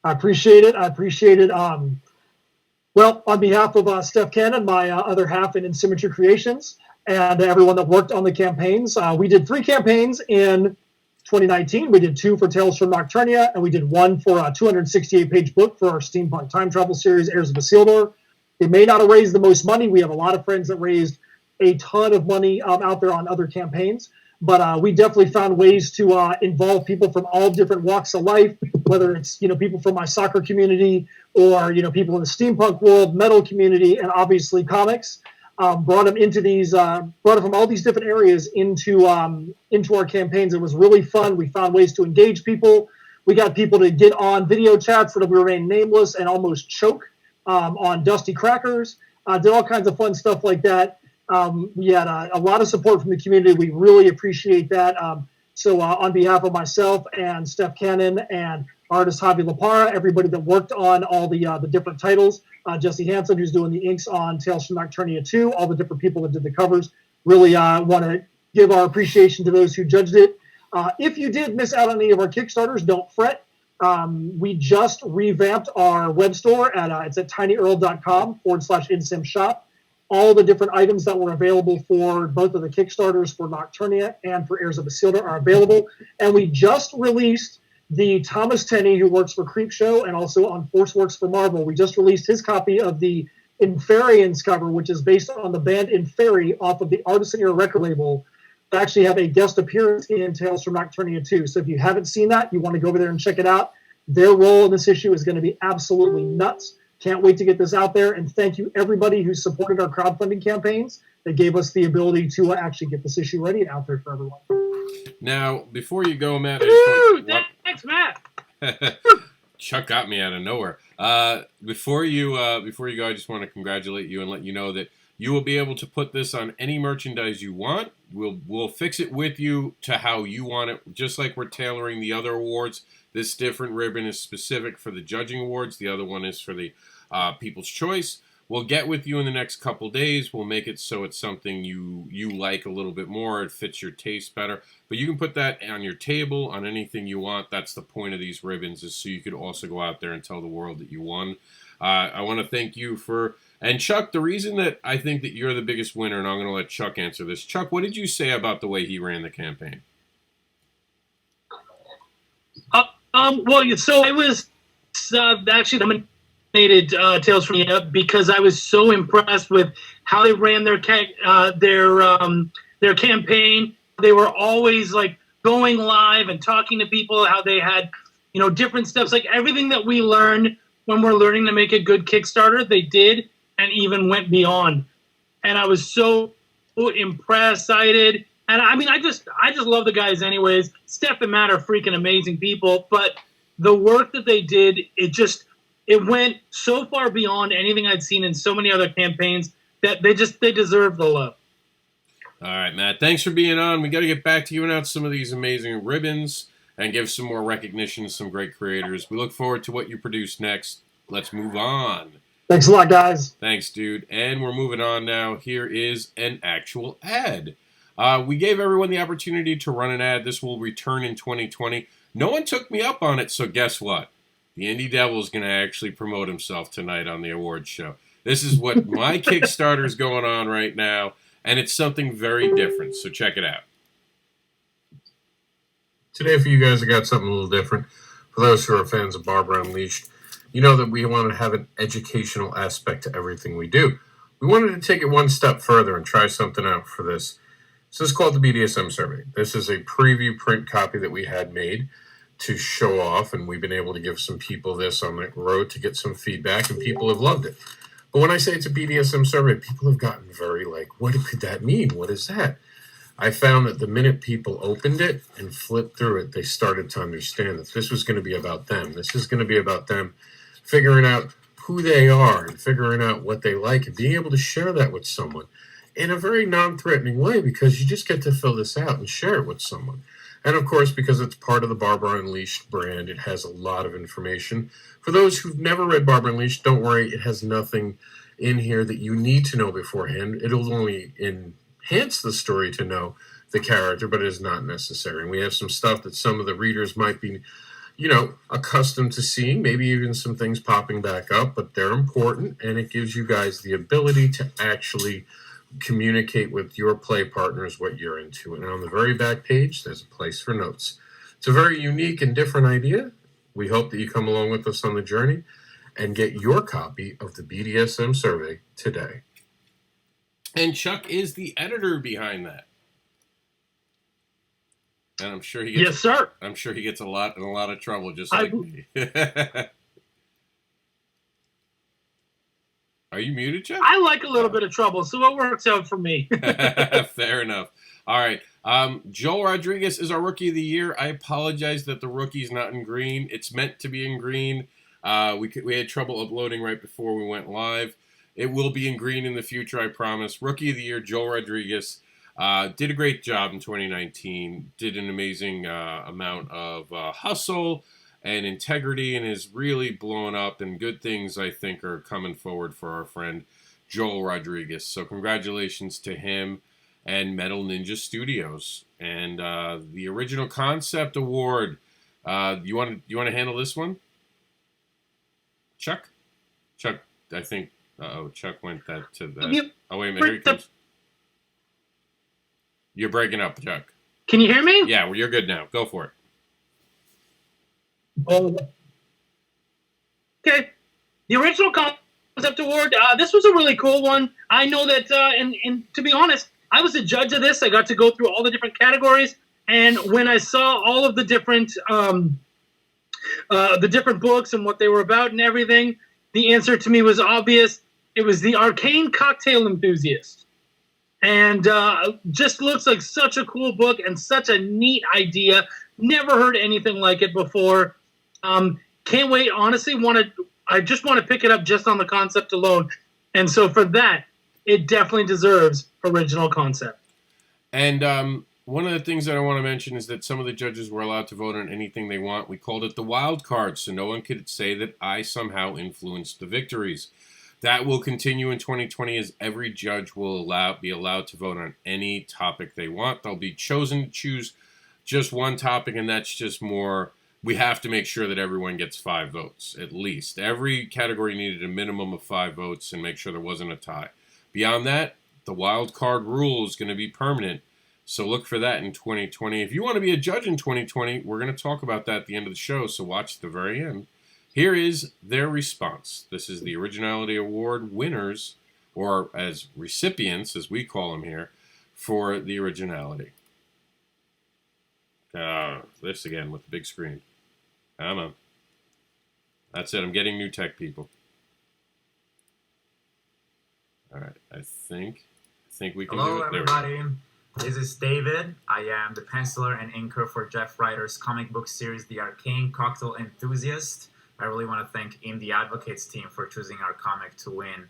G: appreciate it. Well, on behalf of Steph Cannon, my other half in Symmetry Creations, and everyone that worked on the campaigns, we did 3 campaigns in 2019. We did 2 for Tales from Nocturnia, and we did 1 for a 268-page book for our steampunk time travel series, Heirs of Isildur. It may not have raised the most money. We have a lot of friends that raised a ton of money out there on other campaigns. But we definitely found ways to involve people from all different walks of life, whether it's people from my soccer community or people in the steampunk world, metal community, and obviously comics. Brought them from all these different areas into our campaigns. It was really fun. We found ways to engage people. We got people to get on video chats that we remain nameless and almost choke on Dusty Crackers. Did all kinds of fun stuff like that. We had a lot of support from the community. We really appreciate that. So on behalf of myself and Steph Cannon and artist Javi Lapara, everybody that worked on all the different titles, Jesse Hansen, who's doing the inks on Tales from Nocturnia 2, all the different people that did the covers, really want to give our appreciation to those who judged it. If you did miss out on any of our Kickstarters, don't fret. We just revamped our web store it's at tinyearl.com/InSimShop. All the different items that were available for both of the Kickstarters for Nocturnia and for Heirs of Isildur are available. And we just released the Thomas Tenney, who works for Creepshow and also on Forceworks for Marvel. We just released his copy of the Inferians cover, which is based on the band Inferi off of the Artisan Era record label. They actually have a guest appearance in Tales from Nocturnia 2. So if you haven't seen that, you want to go over there and check it out. Their role in this issue is going to be absolutely nuts. Can't wait to get this out there, and thank you everybody who supported our crowdfunding campaigns that gave us the ability to actually get this issue ready and out there for everyone.
B: Now, before you go, Matt,
A: Thanks, Matt.
B: Chuck got me out of nowhere. Before you go, I just want to congratulate you and let you know that you will be able to put this on any merchandise you want. We'll fix it with you to how you want it, just like we're tailoring the other awards. This different ribbon is specific for the judging awards. The other one is for the People's Choice. We'll get with you in the next couple days. We'll make it so it's something you like a little bit more. It fits your taste better. But you can put that on your table, on anything you want. That's the point of these ribbons, is so you could also go out there and tell the world that you won. I want to thank you and Chuck, the reason that I think that you're the biggest winner, and I'm going to let Chuck answer this. Chuck, what did you say about the way he ran the campaign?
A: So I was actually nominated Tales from because I was so impressed with how they ran their campaign. They were always like going live and talking to people. How they had different steps, like everything that we learned when we're learning to make a good Kickstarter, they did and even went beyond. And I was so impressed, excited. And I just love the guys anyways. Steph and Matt are freaking amazing people, but the work that they did, it went so far beyond anything I'd seen in so many other campaigns that they deserve the love.
B: All right, Matt, thanks for being on. We got to get back to giving out some of these amazing ribbons and give some more recognition to some great creators. We look forward to what you produce next. Let's move on.
G: Thanks a lot, guys.
B: Thanks, dude. And we're moving on now. Here is an actual ad. We gave everyone the opportunity to run an ad. This will return in 2020. No one took me up on it, so guess what? The Indie Devil is going to actually promote himself tonight on the awards show. This is what my Kickstarter is going on right now, and it's something very different, so check it out.
D: Today for you guys, I got something a little different. For those who are fans of Barbara Unleashed, you know that we want to have an educational aspect to everything we do.
B: we wanted to take it one step further and try something out for this. So this is called the BDSM survey. This is a preview print copy that we had made to show off, and we've been able to give some people this on the road to get some feedback, and people have loved it. But when I say it's a BDSM survey, people have gotten very like, what could that mean? What is that? I found that the minute people opened it and flipped through it, they started to understand that this was going to be about them. This is going to be about them figuring out who they are and figuring out what they like and being able to share that with someone in a very non-threatening way, because you just get to fill this out and share it with someone. And of course, because it's part of the Barbara Unleashed brand, it has a lot of information. For those who've never read Barbara Unleashed, don't worry, it has nothing in here that you need to know beforehand. It'll only enhance the story to know the character, but it is not necessary. And we have some stuff that some of the readers might be, accustomed to seeing, maybe even some things popping back up, but they're important, and it gives you guys the ability to actually communicate with your play partners what you're into. And on the very back page, there's a place for notes. It's a very unique and different idea. We hope that you come along with us on the journey and get your copy of the BDSM survey today. And Chuck is the editor behind that. And I'm sure he gets,
A: yes, sir.
B: I'm sure he gets in a lot of trouble, just like me. Are you muted, Chuck?
A: I like a little bit of trouble, so it works out for me.
B: Fair enough. All right. Joel Rodriguez is our Rookie of the Year. I apologize that the rookie's not in green. It's meant to be in green. We had trouble uploading right before we went live. It will be in green in the future, I promise. Rookie of the Year, Joel Rodriguez. Did a great job in 2019. Did an amazing amount of hustle and integrity, and is really blown up, and good things, I think, are coming forward for our friend Joel Rodriguez. So congratulations to him and Metal Ninja Studios. And the Original Concept Award. You want to handle this one? Chuck, I think, Chuck went that to that. Oh, wait a minute, here he comes. You're breaking up, Chuck.
A: Can you hear me?
B: Yeah, well, you're good now. Go for it.
A: Okay. The Original Concept Award, this was a really cool one. I know that, and to be honest, I was a judge of this. I got to go through all the different categories, and when I saw all of the different books and what they were about and everything, the answer to me was obvious. It was the Arcane Cocktail Enthusiast. And just looks like such a cool book and such a neat idea. Never heard anything like it before. Can't wait. Honestly, I just want to pick it up just on the concept alone. And so for that, it definitely deserves Original Concept.
B: And one of the things that I want to mention is that some of the judges were allowed to vote on anything they want. We called it the wild card, so no one could say that I somehow influenced the victories. That will continue in 2020, as every judge will be allowed to vote on any topic they want. They'll be chosen to choose just one topic, and that's just more. We have to make sure that everyone gets 5 votes, at least. Every category needed a minimum of 5 votes and make sure there wasn't a tie. Beyond that, the wild card rule is going to be permanent, so look for that in 2020. If you want to be a judge in 2020, we're going to talk about that at the end of the show, so watch the very end. Here is their response. This is the Originality Award winners, or as recipients, as we call them here, for the Originality. This again with the big screen. Come on. That's it. I'm getting new tech, people. All right. I think we can do it.
H: Hello, everybody. This is David. I am the penciler and inker for Jeff Ryder's comic book series, The Arcane Cocktail Enthusiast. I really want to thank Avid Advocate's team for choosing our comic to win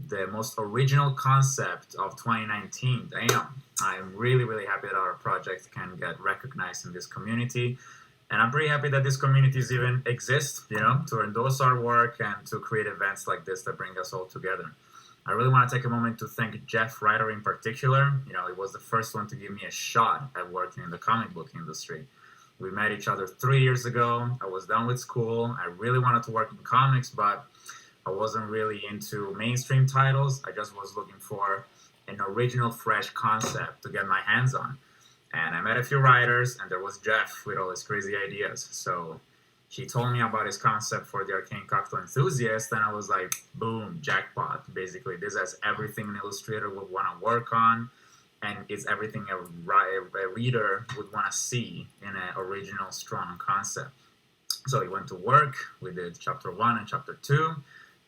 H: the most original concept of 2019. Damn. I'm really, really happy that our project can get recognized in this community. And I'm pretty happy that this communities even exist, to endorse our work and to create events like this that bring us all together. I really want to take a moment to thank Jeff Ryder in particular. He was the first one to give me a shot at working in the comic book industry. We met each other 3 years ago. I was done with school. I really wanted to work in comics, but I wasn't really into mainstream titles. I just was looking for an original, fresh concept to get my hands on. And I met a few writers, and there was Jeff with all his crazy ideas. So He told me about his concept for the Arcane Cocktail Enthusiast, and I was like, boom, jackpot. Basically, this has everything an illustrator would want to work on, and it's everything a reader would want to see in an original, strong concept. So we went to work. We did chapter 1 and chapter 2,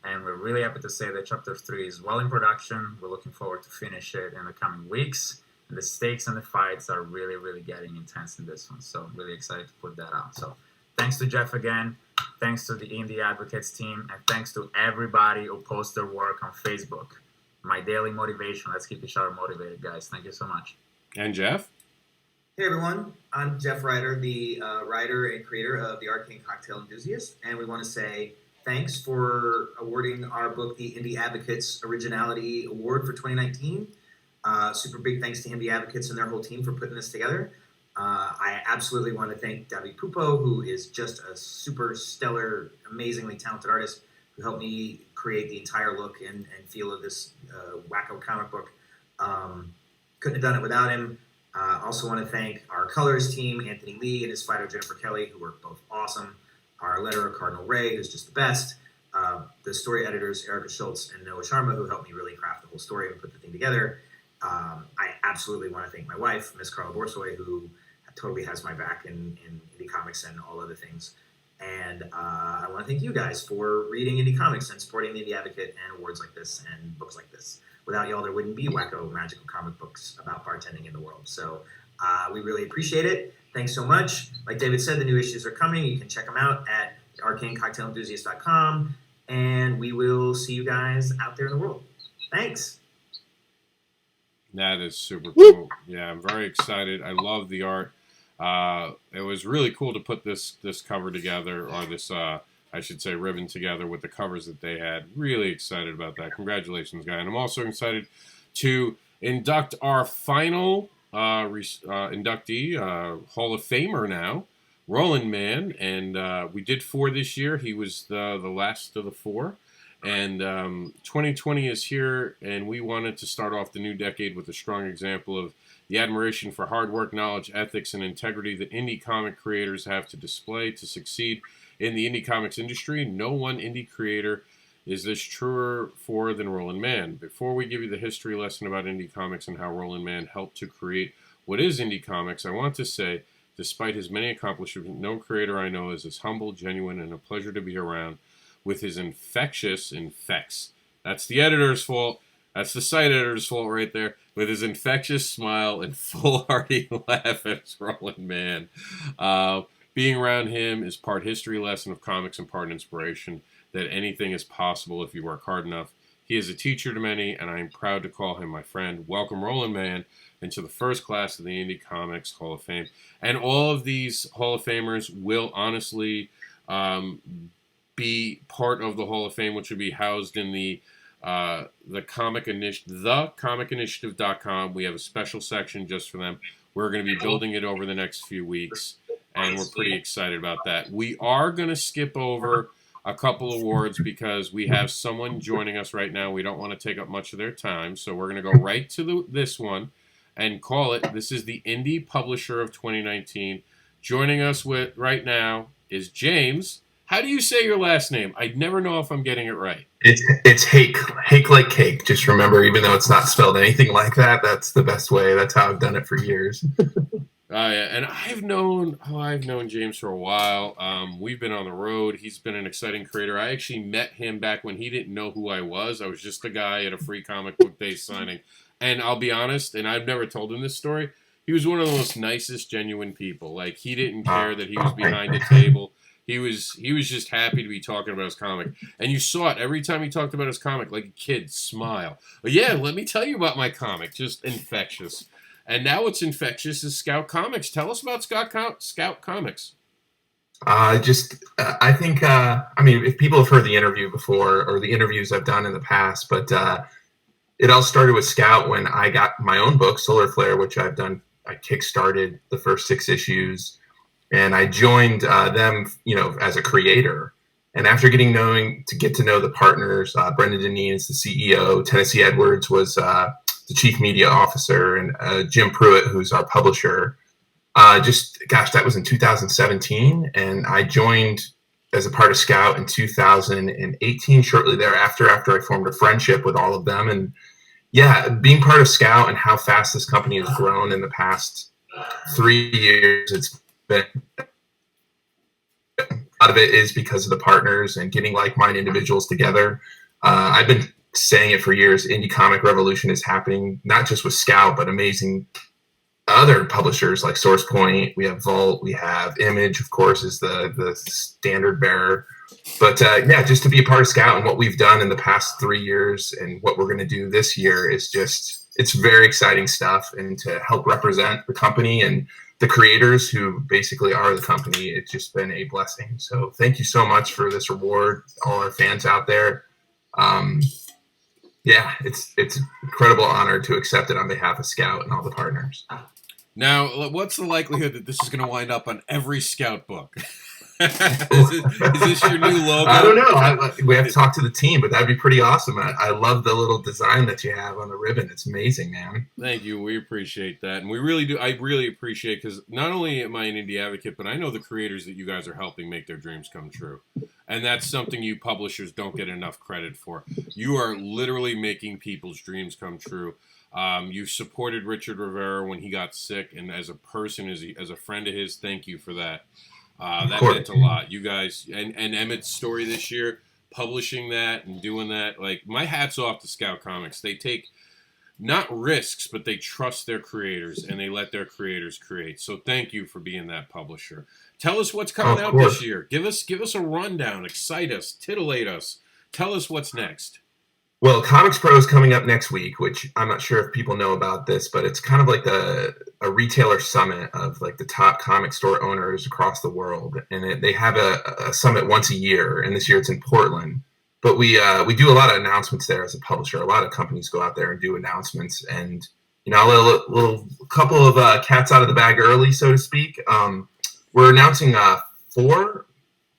H: and we're really happy to say that chapter 3 is well in production. We're looking forward to finish it in the coming weeks. And the stakes and the fights are really, really getting intense in this one. So I'm really excited to put that out. So thanks to Jeff again. Thanks to the Indie Advocates team. And thanks to everybody who posts their work on Facebook. My daily motivation. Let's keep each other motivated, guys. Thank you so much.
B: And Jeff?
I: Hey everyone, I'm Jeff Ryder, the writer and creator of the Arcane Cocktail Enthusiast, and we want to say thanks for awarding our book the Indie Advocates Originality Award for 2019. Super big thanks to Indie Advocates and their whole team for putting this together. I absolutely want to thank David Pupo, who is just a super stellar, amazingly talented artist who helped me create the entire look and feel of this wacko comic book. Couldn't have done it without him. Also want to thank our colors team, Anthony Lee and his fighter Jennifer Kelly, who were both awesome. Our letterer, Cardinal Ray, who's just the best. The story editors, Erica Schultz and Noah Sharma, who helped me really craft the whole story and put the thing together. I absolutely want to thank my wife, Miss Carla Borsoy, who totally has my back in indie comics and all other things. And I want to thank you guys for reading indie comics and supporting the Indie Advocate and awards like this and books like this. Without y'all, there wouldn't be wacko magical comic books about bartending in the world. So we really appreciate it. Thanks so much. Like David said, the new issues are coming. You can check them out at arcanecocktailenthusiast.com. And we will see you guys out there in the world. Thanks.
B: That is super cool. Yeah, I'm very excited. I love the art. It was really cool to put this cover together, or this I should say ribbon together with the covers that they had. Really excited about that. Congratulations, guy. And I'm also excited to induct our final inductee, Hall of Famer now, Rollin Man. And we did 4 this year. He was the last of the 4. And 2020 is here, and we wanted to start off the new decade with a strong example of the admiration for hard work, knowledge, ethics, and integrity that indie comic creators have to display to succeed in the indie comics industry. No one indie creator is this truer for than Rollin Man. Before we give you the history lesson about indie comics and how Rollin Man helped to create what is indie comics, I want to say, despite his many accomplishments, no creator I know is as humble, genuine, and a pleasure to be around with his infectious infects. That's the editor's fault. That's the site editor's fault right there. With his infectious smile and foolhardy laugh at his Rollin Man. Being around him is part history lesson of comics and part inspiration that anything is possible if you work hard enough. He is a teacher to many, and I am proud to call him my friend. Welcome, Rollin Man, into the first class of the Indie Comics Hall of Fame. And all of these Hall of Famers will honestly be part of the Hall of Fame, which will be housed in the Comic Initiative, thecomicinitiative.com. We have a special section just for them. We're going to be building it over the next few weeks, and we're pretty excited about that. We are going to skip over a couple awards because we have someone joining us right now. We don't want to take up much of their time, so we're going to go right to this one and call it. This is the Indie Publisher of 2019. Joining us right now is James. How do you say your last name? I never know if I'm getting it right.
J: It's Hake like cake. Just remember, even though it's not spelled anything like that, that's the best way. That's how I've done it for years.
B: Yeah, and I've known James for a while. We've been on the road. He's been an exciting creator. I actually met him back when he didn't know who I was. I was just a guy at a free comic book day signing. And I'll be honest, and I've never told him this story, he was one of the most nicest, genuine people. Like, he didn't care that he was behind a table. He was just happy to be talking about his comic. And you saw it every time he talked about his comic, like a kid, smile. But yeah, let me tell you about my comic. Just infectious. And now what's infectious is Scout Comics. Tell us about Scout Comics.
J: I think, if people have heard the interview before, or the interviews I've done in the past, but it all started with Scout when I got my own book, Solar Flare, which I kickstarted the first 6 issues. And I joined them, as a creator. And after getting to know the partners, Brendan Deneen is the CEO, Tennessee Edwards was the chief media officer, and Jim Pruitt, who's our publisher. That was in 2017. And I joined as a part of Scout in 2018, shortly thereafter, after I formed a friendship with all of them. And yeah, being part of Scout and how fast this company has grown in the past 3 years, it's been, a lot of it is because of the partners and getting like-minded individuals together. I've been saying it for years, indie comic revolution is happening, not just with Scout, but amazing other publishers like SourcePoint. We have Vault, we have Image, of course, is the standard bearer. But yeah, just to be a part of Scout and what we've done in the past 3 years and what we're going to do this year is just, it's very exciting stuff. And to help represent the company and the creators who basically are the company, it's just been a blessing. So thank you so much for this award, all our fans out there. Yeah, it's an incredible honor to accept it on behalf of Scout and all the partners.
B: Now, what's the likelihood that this is going to wind up on every Scout book? is this your new logo?
J: I don't know. We have to talk to the team, but that'd be pretty awesome. I love the little design that you have on the ribbon. It's amazing, man.
B: Thank you. We appreciate that. And we really do. I really appreciate, because not only am I an indie advocate, but I know the creators that you guys are helping make their dreams come true. And that's something you publishers don't get enough credit for. You are literally making people's dreams come true. You supported Richard Rivera when he got sick, and as a person, as a friend of his, thank you for that. That meant a lot. You guys, and Emmett's story this year, publishing that and doing that, like, my hat's off to Scout Comics. They take not risks, but they trust their creators, and they let their creators create. So thank you for being that publisher. Tell us what's coming out this year. Give us a rundown. Excite us. Titillate us. Tell us what's next.
J: Well, Comics Pro is coming up next week, which I'm not sure if people know about this, but it's kind of like a retailer summit of like the top comic store owners across the world. And they have a summit once a year, and this year it's in Portland. But we do a lot of announcements there as a publisher. A lot of companies go out there and do announcements. And, you know, a little couple of cats out of the bag early, so to speak. We're announcing 4,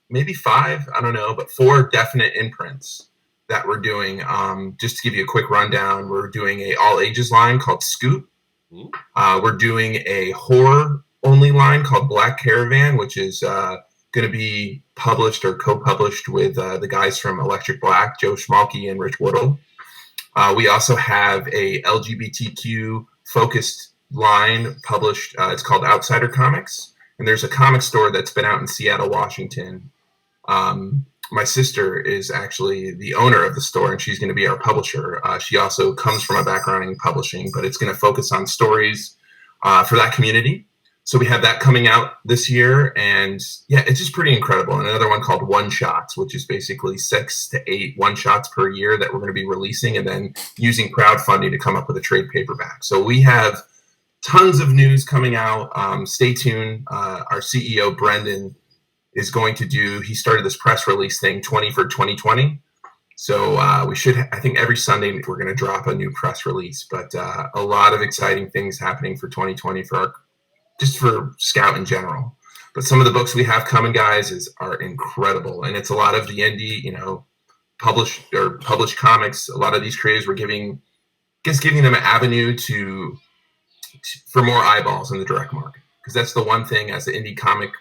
J: maybe 5, I don't know, but 4 definite imprints that we're doing. Just to give you a quick rundown, we're doing a all ages line called Scoop. We're doing a horror only line called Black Caravan, which is going to be published or co-published with the guys from Electric Black, Joe Schmalke and Rich Woodle. We also have a LGBTQ focused line published. It's called Outsider Comics, and there's a comic store that's been out in Seattle, Washington. My sister is actually the owner of the store, and she's going to be our publisher. She also comes from a background in publishing, but it's going to focus on stories for that community. So we have that coming out this year, and yeah, it's just pretty incredible. And another one called One Shots, which is basically 6 to 8 one-shots per year that we're going to be releasing and then using crowdfunding to come up with a trade paperback. So we have tons of news coming out. Stay tuned. Our CEO, Brendan, is going to he started this press release thing, 20 for 2020. So we should, I think every Sunday we're going to drop a new press release, but a lot of exciting things happening for 2020 just for Scout in general. But some of the books we have coming, guys, are incredible. And it's a lot of the indie, you know, published comics. A lot of these creators were giving them an avenue for more eyeballs in the direct market. Because that's the one thing as an indie comic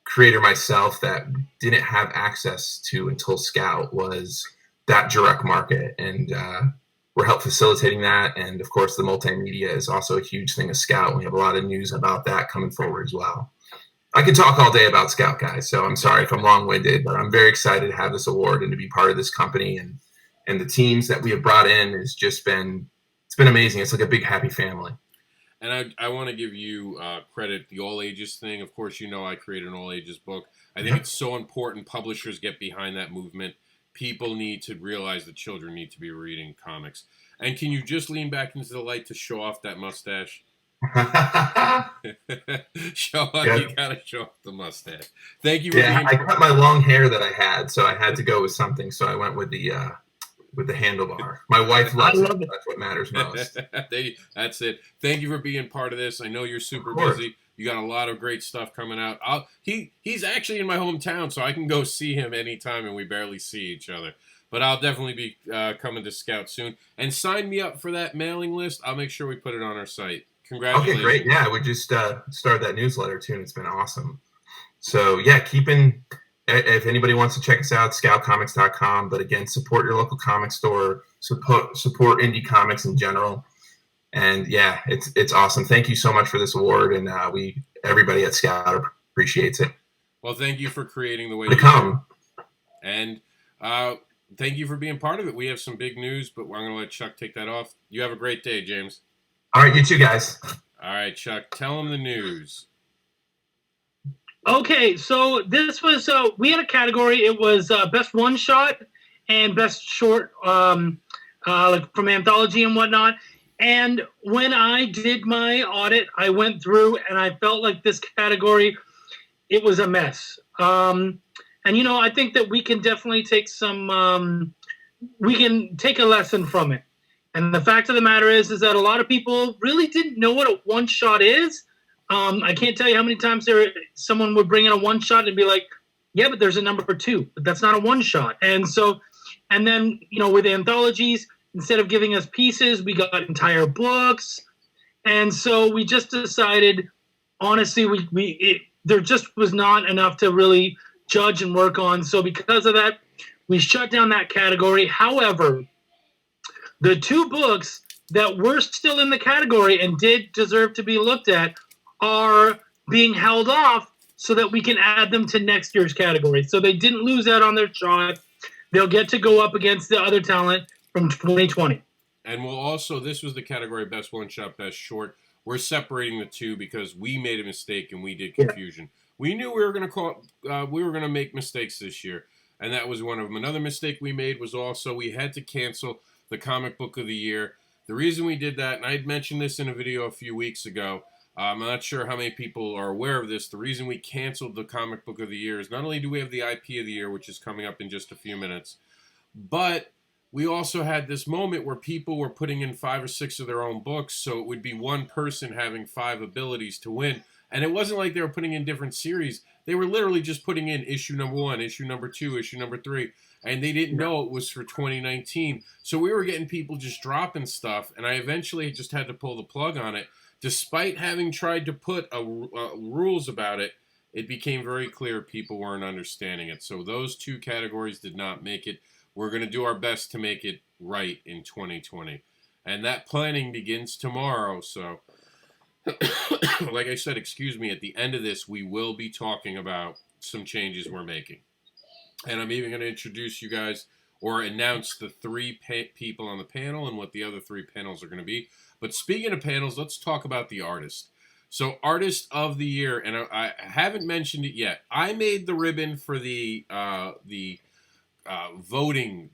J: creator myself that didn't have access to until Scout was that direct market. And we're help facilitating that. And of course, the multimedia is also a huge thing of Scout. We have a lot of news about that coming forward as well. I could talk all day about Scout, guys, so I'm sorry if I'm long-winded, but I'm very excited to have this award and to be part of this company. And the teams that we have brought in has just been amazing. It's like a big happy family.
B: And I want to give you credit, the all ages thing. Of course, you know I created an all ages book. I think it's so important publishers get behind that movement. People need to realize that children need to be reading comics. And can you just lean back into the light to show off that mustache? Show off, yeah. You gotta show off the mustache. Thank you.
J: I cut my long hair that I had, so I had to go with something. So I went with the handlebar. My wife loves it. That's what matters most.
B: That's it. Thank you for being part of this. I know you're super busy. You got a lot of great stuff coming out. He's actually in my hometown, so I can go see him anytime, and we barely see each other. But I'll definitely be coming to Scout soon. And sign me up for that mailing list. I'll make sure we put it on our site. Congratulations.
J: Okay, great. Yeah, we just started that newsletter, too, and it's been awesome. So, yeah, keeping if anybody wants to check us out, scoutcomics.com. But again, support your local comic store, support indie comics in general. And yeah, it's awesome. Thank you so much for this award, and everybody at Scout appreciates it.
B: Well, thank you for creating the way
J: To
B: you
J: come.
B: do. And thank you for being part of it. We have some big news, but I'm going to let Chuck take that off. You have a great day, James.
J: All right, you too, guys.
B: All right, Chuck, tell them the news.
A: Okay, so this was we had a category. It was best one shot and best short, like from anthology and whatnot. And when I did my audit, I went through and I felt like this category, it was a mess. And I think that we can definitely take we can take a lesson from it. And the fact of the matter is that a lot of people really didn't know what a one shot is. I can't tell you how many times someone would bring in a one shot and be like, yeah, but there's a number 2, but that's not a one shot. And then, with anthologies, instead of giving us pieces, we got entire books. And so we just decided, honestly, there just was not enough to really judge and work on. So because of that, we shut down that category. However, the 2 books that were still in the category and did deserve to be looked at are being held off so that we can add them to next year's category. So they didn't lose out on their shot. They'll get to go up against the other talent from 2020.
B: And we'll also, this was the category best one shot, best short. We're separating the 2 because we made a mistake and we did confusion. Yeah. We knew we were going to make mistakes this year, and that was one of them. Another mistake we made was also we had to cancel the comic book of the year. The reason we did that, and I had mentioned this in a video a few weeks ago, I'm not sure how many people are aware of this. The reason we canceled the comic book of the year is not only do we have the IP of the year, which is coming up in just a few minutes, but we also had this moment where people were putting in 5 or 6 of their own books, so it would be one person having 5 abilities to win. And it wasn't like they were putting in different series. They were literally just putting in issue number 1, issue number 2, issue number 3, and they didn't know it was for 2019. So we were getting people just dropping stuff, and I eventually just had to pull the plug on it. Despite having tried to put rules about it, it became very clear people weren't understanding it. So those 2 categories did not make it. We're going to do our best to make it right in 2020. And that planning begins tomorrow. So, like I said, excuse me, at the end of this, we will be talking about some changes we're making. And I'm even going to introduce you guys or announce the 3 people on the panel and what the other 3 panels are going to be. But speaking of panels, let's talk about the artist. So, Artist of the Year, and I haven't mentioned it yet. I made the ribbon for the voting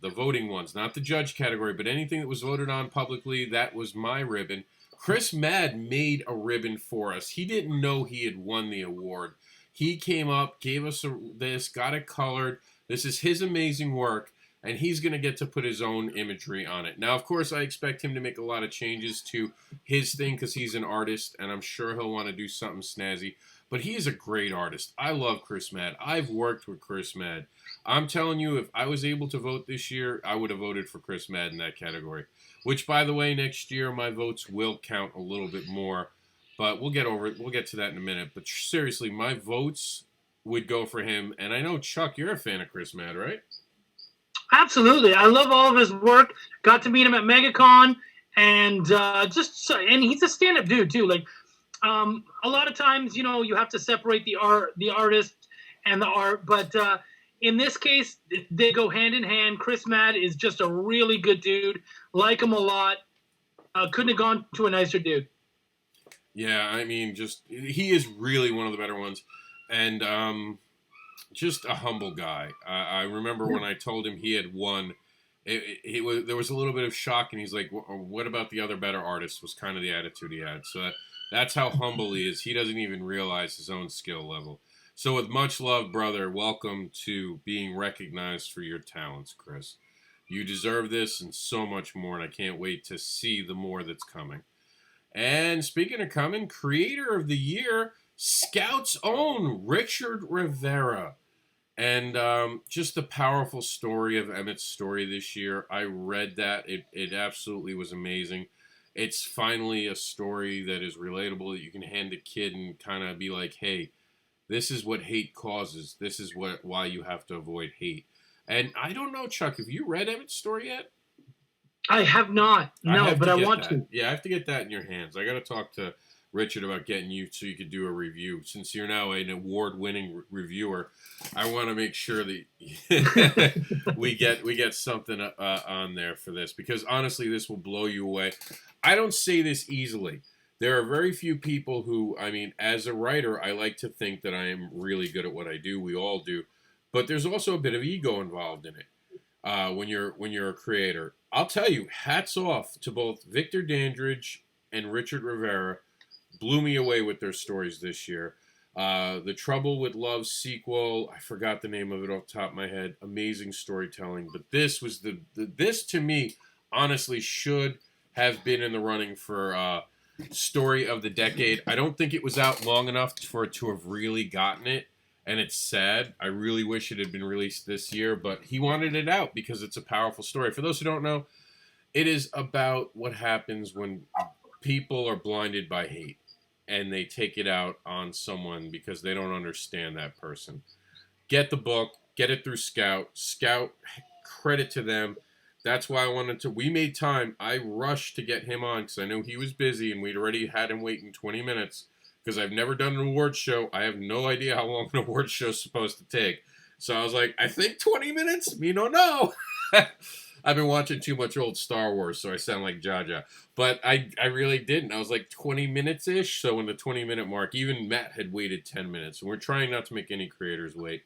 B: ones, not the judge category, but anything that was voted on publicly, that was my ribbon. Chris Mad made a ribbon for us. He didn't know he had won the award. He came up, gave us this, got it colored. This is his amazing work, and he's going to get to put his own imagery on it. Now, of course, I expect him to make a lot of changes to his thing because he's an artist, and I'm sure he'll want to do something snazzy. But he is a great artist. I love Chris Mad. I've worked with Chris Mad. I'm telling you, if I was able to vote this year, I would have voted for Chris Mad in that category. Which, by the way, next year my votes will count a little bit more. But we'll get over it. We'll get to that in a minute. But seriously, my votes would go for him. And I know, Chuck, you're a fan of Chris Mad, right?
A: Absolutely. I love all of his work. Got to meet him at MegaCon. And and he's a stand-up dude, too. Like, a lot of times, you have to separate the artist and the art. But in this case, they go hand in hand. Chris Mad is just a really good dude. Like him a lot. Couldn't have gone to a nicer dude.
B: Yeah, I mean, he is really one of the better ones. And just a humble guy. I remember when I told him he had won, there was a little bit of shock, and he's like, what about the other better artists, was kind of the attitude he had. So that's how humble he is. He doesn't even realize his own skill level. So with much love, brother, welcome to being recognized for your talents, Chris. You deserve this and so much more, and I can't wait to see the more that's coming. And speaking of coming, Creator of the Year, Scout's own Richard Rivera. And just the powerful story of Emmett's story this year. I read that. It absolutely was amazing. It's finally a story that is relatable, that you can hand a kid and kind of be like, hey, This is what hate causes. This is why you have to avoid hate. And I don't know, Chuck, have you read Evan's story yet?
A: I have not. No, but I want
B: that.
A: to.
B: Yeah, I have to get that in your hands. I got to talk to Richard about getting you so you could do a review. Since you're now an award-winning reviewer, I want to make sure that we get something on there for this, because honestly, this will blow you away. I don't say this easily. There are very few people who, I mean, as a writer, I like to think that I am really good at what I do. We all do, but there's also a bit of ego involved in it. When you're a creator, I'll tell you, hats off to both Victor Dandridge and Richard Rivera. Blew me away with their stories this year. The Trouble with Love sequel, I forgot the name of it off the top of my head. Amazing storytelling, but this was this to me honestly should have been in the running for story of the decade. I don't think it was out long enough for it to have really gotten it. And it's sad. I really wish it had been released this year, but he wanted it out because it's a powerful story. For those who don't know, it is about what happens when people are blinded by hate and they take it out on someone because they don't understand that person. Get the book. Get it through Scout. Scout, credit to them. That's why we made time. I rushed to get him on because I knew he was busy and we'd already had him waiting 20 minutes. Because I've never done an award show. I have no idea how long an award show is supposed to take. So I was like, I think 20 minutes? Me no know. I've been watching too much old Star Wars, so I sound like Jaja. But I really didn't. I was like 20 minutes-ish. So in the 20-minute mark, even Matt had waited 10 minutes. And we're trying not to make any creators wait.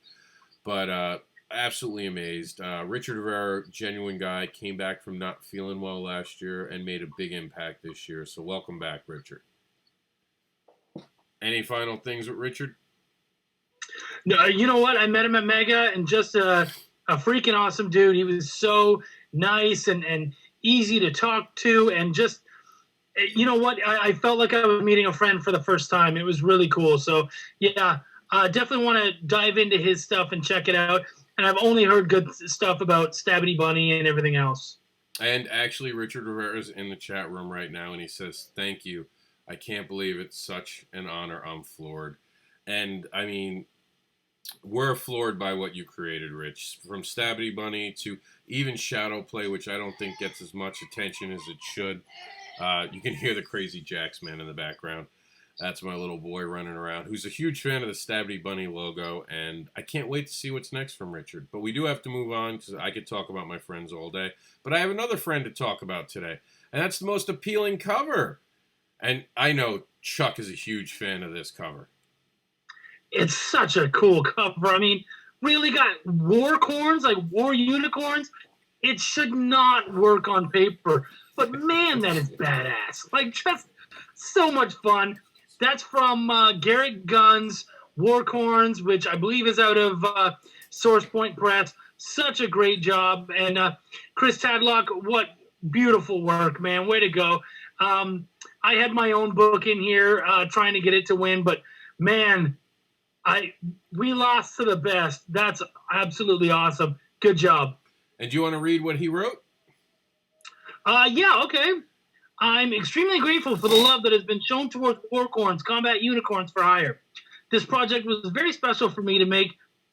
B: But absolutely amazed. Richard Rivera, genuine guy, came back from not feeling well last year and made a big impact this year. So welcome back, Richard. Any final things with Richard?
A: No, you know what? I met him at Mega, and just a freaking awesome dude. He was so nice and easy to talk to, and just, you know what? I felt like I was meeting a friend for the first time. It was really cool. So, yeah, definitely want to dive into his stuff and check it out. And I've only heard good stuff about Stabby Bunny and everything else.
B: And actually, Richard Rivera's in the chat room right now, and he says, thank you. I can't believe it's such an honor. I'm floored. And, I mean, we're floored by what you created, Rich. From Stabby Bunny to even Shadow Play, which I don't think gets as much attention as it should. You can hear the Crazy Jacks man in the background. That's my little boy running around, who's a huge fan of the Stabby Bunny logo, and I can't wait to see what's next from Richard. But we do have to move on, because I could talk about my friends all day. But I have another friend to talk about today, and that's the most appealing cover. And I know Chuck is a huge fan of this cover.
A: It's such a cool cover. I mean, really got war corns, like war unicorns. It should not work on paper. But, man, that is badass. Like, just so much fun. That's from Garrett Gunn's War Corns, which I believe is out of Source Point Press. Such a great job. And Chris Tadlock, what beautiful work, man. Way to go. I had my own book in here trying to get it to win, but man, we lost to the best. That's absolutely awesome. Good job.
B: And do you want to read what he wrote?
A: Yeah, okay. I'm extremely grateful for the love that has been shown towards Warcorns, Combat Unicorns for Hire. This project was very special for me to make,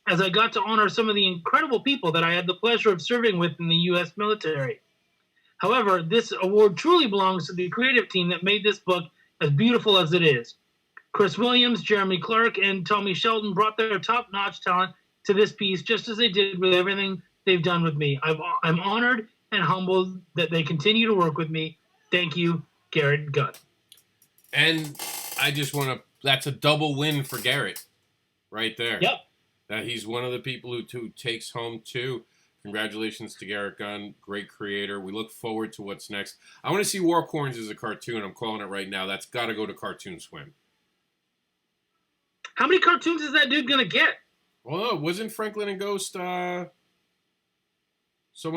A: as I got to honor some of the incredible people that I had the pleasure of serving with in the U.S. military. However, this award truly belongs to the creative team that made this book as beautiful as it is. Chris Williams, Jeremy Clark, and Tommy Sheldon brought their top-notch talent to this piece, just as they did with everything they've done with me. I'm honored and humbled that they continue to work with me. Thank you, Garrett Gunn.
B: And I just want to, that's a double win for Garrett right there.
A: Yep.
B: That he's one of the people who takes home two. Congratulations to Garrett Gunn, great creator. We look forward to what's next. I want to see Warcorns as a cartoon. I'm calling it right now. That's got to go to Cartoon Swim.
A: How many cartoons is that dude going to get?
B: Well, wasn't Franklin and Ghost someone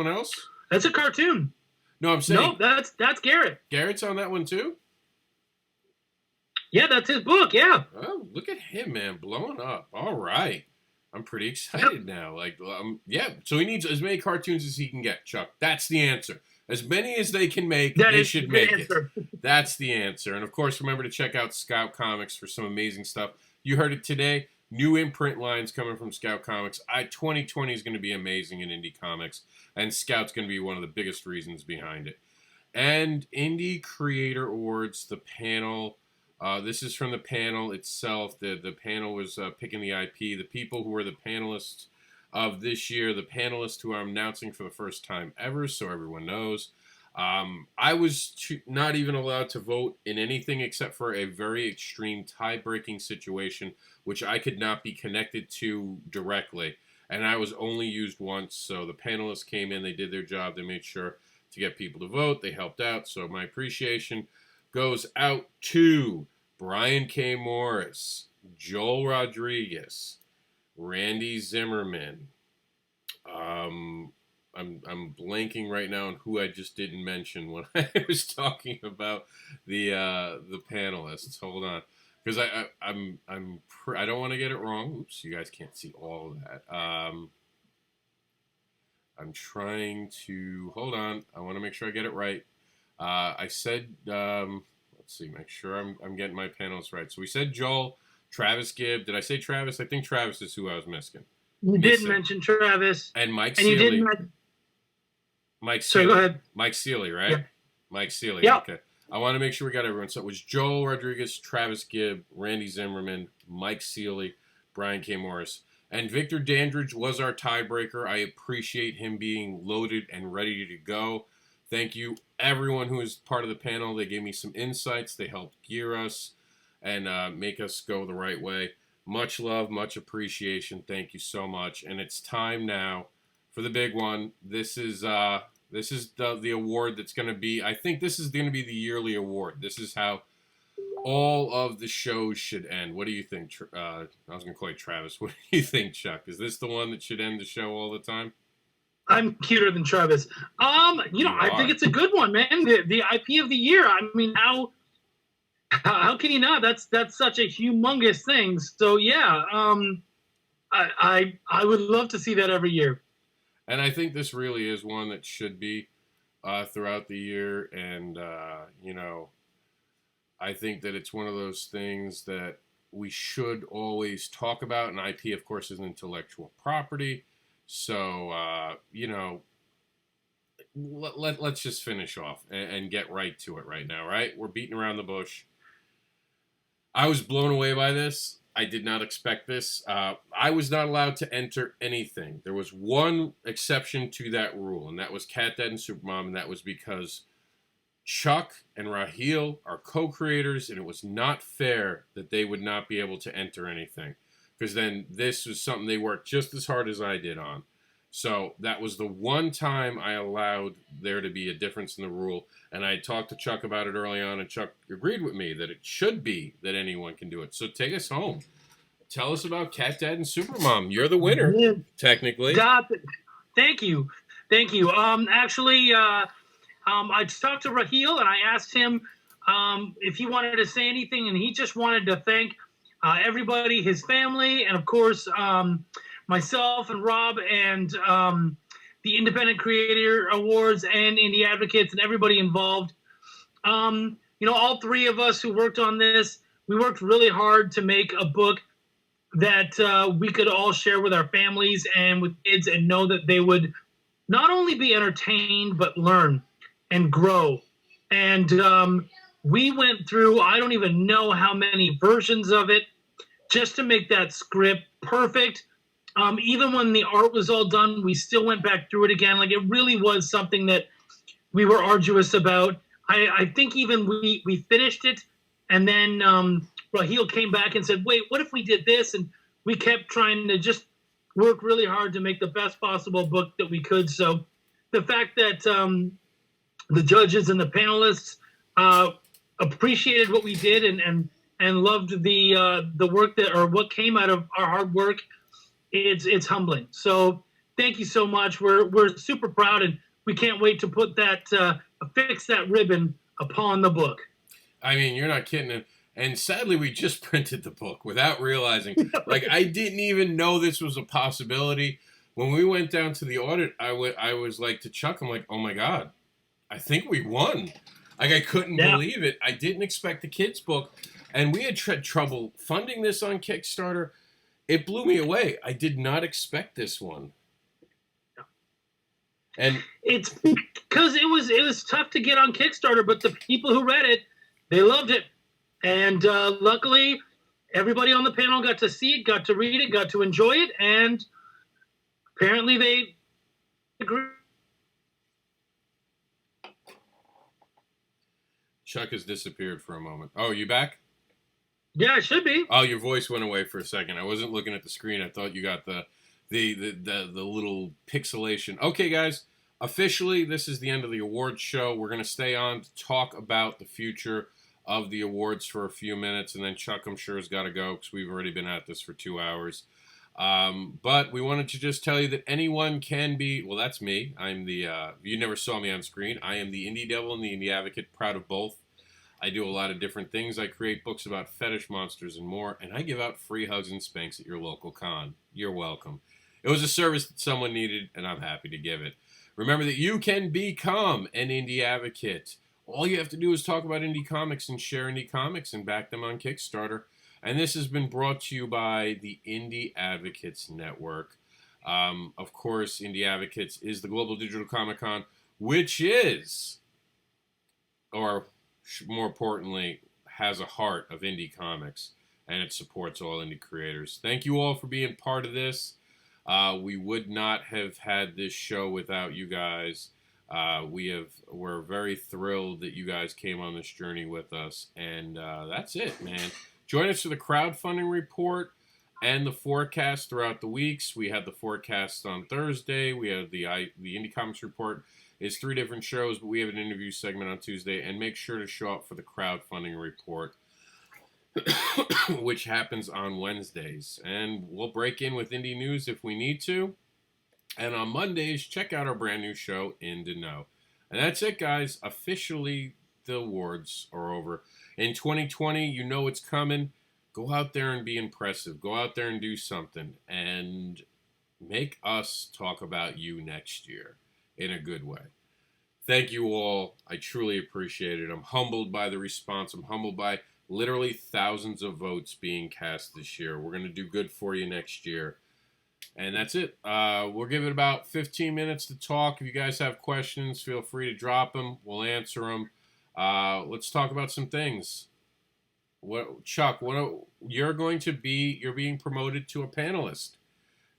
B: else?
A: That's a cartoon.
B: No, I'm saying.
A: No, that's Garrett.
B: Garrett's on that one too?
A: Yeah, that's his book, yeah.
B: Oh, look at him, man, blowing up. All right. I'm pretty excited now. Like, yeah. So he needs as many cartoons as he can get, Chuck. That's the answer. As many as they can make, they should make it. That's the answer. And, of course, remember to check out Scout Comics for some amazing stuff. You heard it today. new imprint lines coming from Scout Comics. 2020 is going to be amazing in indie comics, and Scout's going to be one of the biggest reasons behind it. And Indie Creator Awards, the panel. This is from the panel itself. The panel was picking the IP. The people who were the panelists of this year, the panelists who I'm announcing for the first time ever, so everyone knows. I was not even allowed to vote in anything except for a very extreme tie-breaking situation, which I could not be connected to directly. And I was only used once, so the panelists came in, they did their job, they made sure to get people to vote, they helped out, so my appreciation goes out to Brian K. Morris, Joel Rodriguez, Randy Zimmerman. I'm blanking right now on who I just didn't mention when I was talking about the panelists. Hold on, because I don't want to get it wrong. Oops, you guys can't see all of that. I'm trying to hold on. I want to make sure I get it right. I said let's see, make sure I'm getting my panels right. So we said Joel, Travis Gibb. Did I say Travis? I think Travis is who I was missing.
A: You did mention Travis.
B: And Mike
A: and
B: Seeley.
A: You did
B: Mike
A: Seeley.
B: Sorry, go
A: ahead.
B: Mike Seeley, right?
A: Yeah.
B: Mike Seeley.
A: Yeah.
B: Okay. I want to make sure we got everyone. So it was Joel Rodriguez, Travis Gibb, Randy Zimmerman, Mike Seeley, Brian K. Morris. And Victor Dandridge was our tiebreaker. I appreciate him being loaded and ready to go. Thank you, everyone who is part of the panel. They gave me some insights. They helped gear us and make us go the right way. Much love, much appreciation. Thank you so much. And it's time now for the big one. This is the award that's going to be, I think this is going to be the yearly award. This is how all of the shows should end. What do you think? I was going to call you Travis. What do you think, Chuck? Is this the one that should end the show all the time?
A: I'm cuter than Travis. I think it's a good one, man. The IP of the year. I mean, how can you not? That's such a humongous thing. So yeah, I would love to see that every year.
B: And I think this really is one that should be throughout the year. And I think that it's one of those things that we should always talk about. And IP, of course, is intellectual property. So let's just finish off and get right to it right now. Right, we're beating around the bush. I was blown away by this. I did not expect this. I was not allowed to enter anything. There was one exception to that rule, and that was Cat Dad and Supermom, and that was because Chuck and Raheel are co-creators, and it was not fair that they would not be able to enter anything, because then this was something they worked just as hard as I did on. So that was the one time I allowed there to be a difference in the rule. And I talked to Chuck about it early on, and Chuck agreed with me that it should be that anyone can do it. So take us home. Tell us about Cat Dad and Supermom. You're the winner, technically.
A: Thank you. I talked to Raheel, and I asked him if he wanted to say anything, and he just wanted to thank everybody, his family, and of course myself and Rob and the Independent Creator Awards and Indie Advocates and everybody involved. All three of us who worked on this, we worked really hard to make a book that we could all share with our families and with kids and know that they would not only be entertained but learn and grow. And we went through, I don't even know how many versions of it just to make that script perfect. Even when the art was all done, we still went back through it again. Like, it really was something that we were arduous about. I think even we finished it, and then Raheel came back and said, wait, what if we did this? And we kept trying to just work really hard to make the best possible book that we could. So the fact that the judges and the panelists appreciated what we did and loved the work or what came out of our hard work, it's humbling. So thank you so much. We're super proud, and we can't wait to put fix that ribbon upon the book.
B: I mean, you're not kidding. And sadly, we just printed the book without realizing. Like, I didn't even know this was a possibility. When we went down to the audit, I was like to Chuck, I'm like, oh my God, I think we won. Like, I couldn't believe it. I didn't expect the kids' book. And we had trouble funding this on Kickstarter. it blew me away. I did not expect this one. And
A: it's because it was tough to get on Kickstarter, but the people who read it, they loved it, and luckily, everybody on the panel got to see it, got to read it, got to enjoy it, and apparently they agree.
B: Chuck has disappeared for a moment. Oh, you back?
A: Yeah, it should be.
B: Oh, your voice went away for a second. I wasn't looking at the screen. I thought you got the little pixelation. Okay, guys. Officially, this is the end of the awards show. We're going to stay on to talk about the future of the awards for a few minutes, and then Chuck, I'm sure, has got to go because we've already been at this for 2 hours. But we wanted to just tell you that anyone can be, well, that's me. I'm the, you never saw me on screen. I am the Indie Devil and the Indie Advocate, proud of both. I do a lot of different things. I create books about fetish monsters and more, and I give out free hugs and spanks at your local con. You're welcome. It was a service that someone needed, and I'm happy to give it. Remember that you can become an Indie Advocate. All you have to do is talk about indie comics and share indie comics and back them on Kickstarter. And this has been brought to you by the Indie Advocates Network. Of course, Indie Advocates is the Global Digital Comic Con, which is, or more importantly, has a heart of indie comics, and it supports all indie creators. Thank you all for being part of this. We would not have had this show without you guys. We're very thrilled that you guys came on this journey with us, and that's it, man. Join us for the crowdfunding report and the forecast throughout the weeks. We had the forecast on Thursday. We had the Indie Comics Report is 3 different shows, but we have an interview segment on Tuesday. And make sure to show up for the crowdfunding report, which happens on Wednesdays. And we'll break in with indie news if we need to. And on Mondays, check out our brand new show, In to Know. And that's it, guys. Officially, the awards are over. In 2020, you know it's coming. Go out there and be impressive. Go out there and do something. And make us talk about you next year in a good way. Thank you all. I truly appreciate it. I'm humbled by the response. I'm humbled by literally thousands of votes being cast this year. We're going to do good for you next year. And that's it. We'll give it about 15 minutes to talk. If you guys have questions, feel free to drop them. We'll answer them. Let's talk about some things. Chuck, you're being promoted to a panelist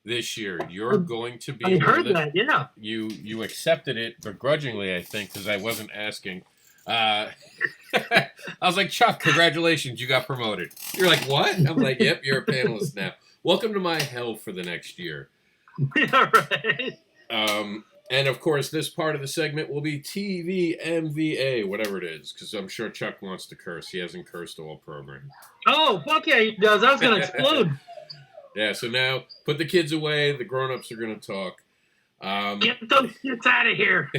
B: this year. You're going to be.
A: I heard that. Yeah.
B: You accepted it begrudgingly, I think, because I wasn't asking. I was like, Chuck, congratulations, you got promoted. You're like, what? I'm like, yep, you're a panelist now. Welcome to my hell for the next year.
A: All right.
B: And of course, this part of the segment will be TVMVA, whatever it is, because I'm sure Chuck wants to curse. He hasn't cursed all program.
A: Oh, fuck yeah, he does. I was going to explode.
B: Yeah, so now put the kids away. The grown-ups are going to talk.
A: Get those kids out of here.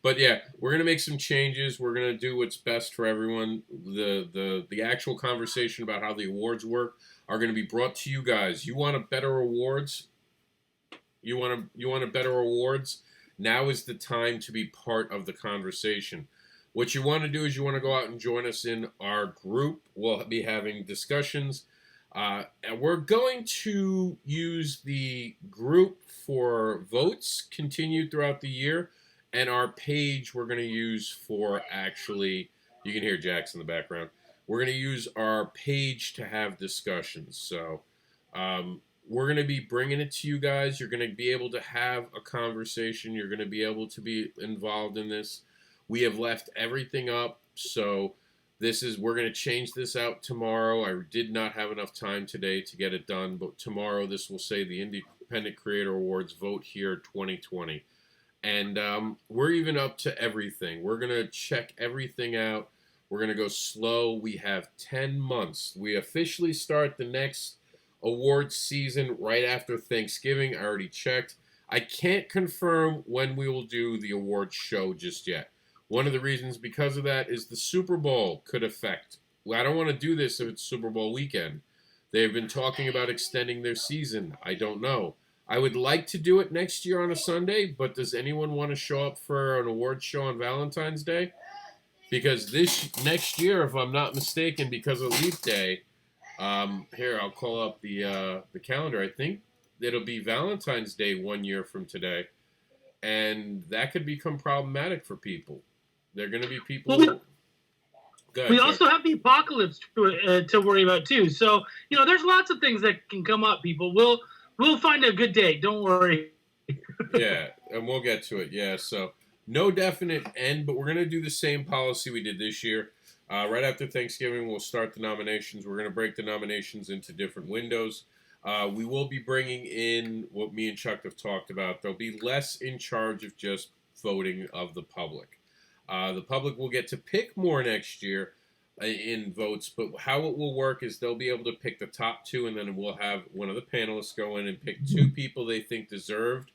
B: But yeah, we're going to make some changes. We're going to do what's best for everyone. The actual conversation about how the awards work are going to be brought to you guys. You want a better awards? You want a better awards? Now is the time to be part of the conversation. What you want to do is you want to go out and join us in our group. We'll be having discussions. And we're going to use the group for votes continued throughout the year. And our page we're going to use for actually, you can hear Jax in the background. We're going to use our page to have discussions. So we're going to be bringing it to you guys. You're going to be able to have a conversation. You're going to be able to be involved in this. We have left everything up. So we're going to change this out tomorrow. I did not have enough time today to get it done. But tomorrow this will say the Independent Creator Awards Vote Here 2020. And we're even up to everything. We're going to check everything out. We're going to go slow. We have 10 months. We officially start the next awards season right after Thanksgiving. I already checked. I can't confirm when we will do the awards show just yet. One of the reasons because of that is the Super Bowl could affect. Well, I don't want to do this if it's Super Bowl weekend. They've been talking about extending their season. I don't know. I would like to do it next year on a Sunday, but does anyone want to show up for an awards show on Valentine's Day? Because this next year, if I'm not mistaken, because of Leap Day, Here, I'll call up the calendar. I think it'll be Valentine's Day 1 year from today, and that could become problematic for people. They're going to be people.
A: Well,
B: Go ahead,
A: we
B: Chuck.
A: also have the apocalypse to worry about too. So there's lots of things that can come up. People, we'll find a good day. Don't worry.
B: Yeah, and we'll get to it. Yeah, so no definite end, but we're going to do the same policy we did this year. Right after Thanksgiving, we'll start the nominations. We're going to break the nominations into different windows. We will be bringing in what me and Chuck have talked about. There'll be less in charge of just voting of the public. The public will get to pick more next year in votes, but how it will work is they'll be able to pick the top two, and then we'll have one of the panelists go in and pick two people they think deserved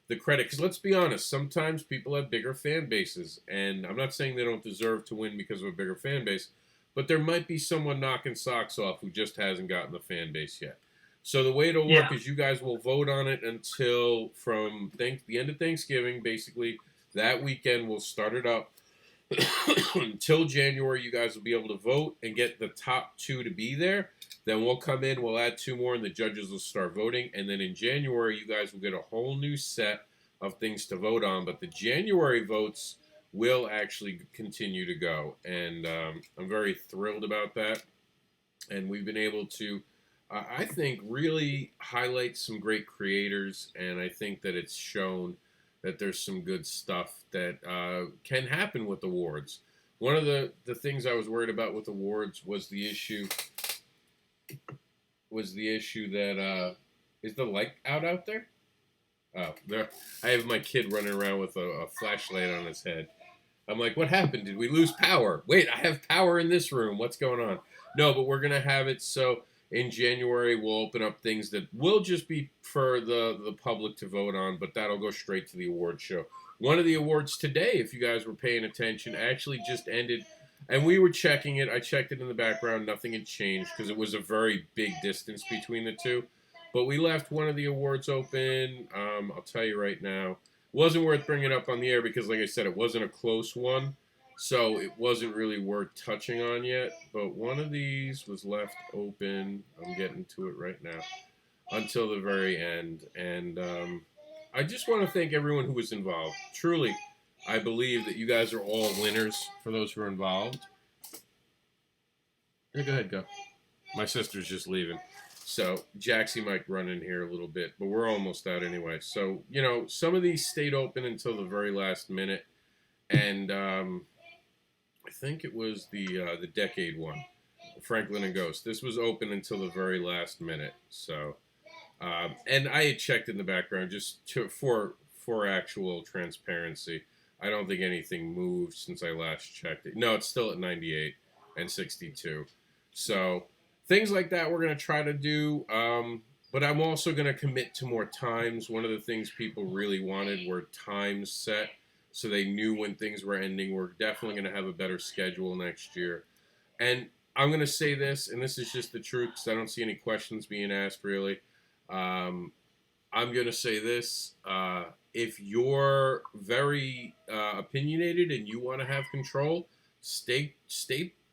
B: the credit. Because let's be honest, sometimes people have bigger fan bases, and I'm not saying they don't deserve to win because of a bigger fan base, but there might be someone knocking socks off who just hasn't gotten the fan base yet. So the way it'll work is you guys will vote on it until from the end of Thanksgiving, basically that weekend we'll start it up. Until January, you guys will be able to vote and get the top two to be there. Then we'll come in, we'll add two more, and the judges will start voting. And then in January, you guys will get a whole new set of things to vote on. But the January votes will actually continue to go. And I'm very thrilled about that. And we've been able to, I think, really highlight some great creators. And I think that it's shown that there's some good stuff that can happen with awards. One of the things I was worried about with awards was the issue that is the light out there? Oh, there. I have my kid running around with a flashlight on his head. I'm like, what happened? Did we lose power? Wait, I have power in this room. What's going on? No, but we're going to have it so in January we'll open up things that will just be for the public to vote on, but that'll go straight to the award show. One of the awards today, if you guys were paying attention, actually just ended, and we were checking it. I checked it in the background. Nothing had changed because it was a very big distance between the two. But we left one of the awards open. I'll tell you right now. It wasn't worth bringing up on the air because, like I said, it wasn't a close one. So it wasn't really worth touching on yet. But one of these was left open. I'm getting to it right now. Until the very end. And I just want to thank everyone who was involved. Truly, I believe that you guys are all winners for those who are involved. Yeah, go ahead, go. My sister's just leaving. So Jaxie might run in here a little bit, but we're almost out anyway. So, some of these stayed open until the very last minute. And I think it was the Decade one, Franklin and Ghost. This was open until the very last minute. So, and I had checked in the background just for actual transparency. I don't think anything moved since I last checked it. No, it's still at 98 and 62. So things like that we're going to try to do. But I'm also going to commit to more times. One of the things people really wanted were times set so they knew when things were ending. We're definitely going to have a better schedule next year. And I'm going to say this, and this is just the truth because I don't see any questions being asked really. I'm going to say this. If you're very opinionated and you want to have control, stay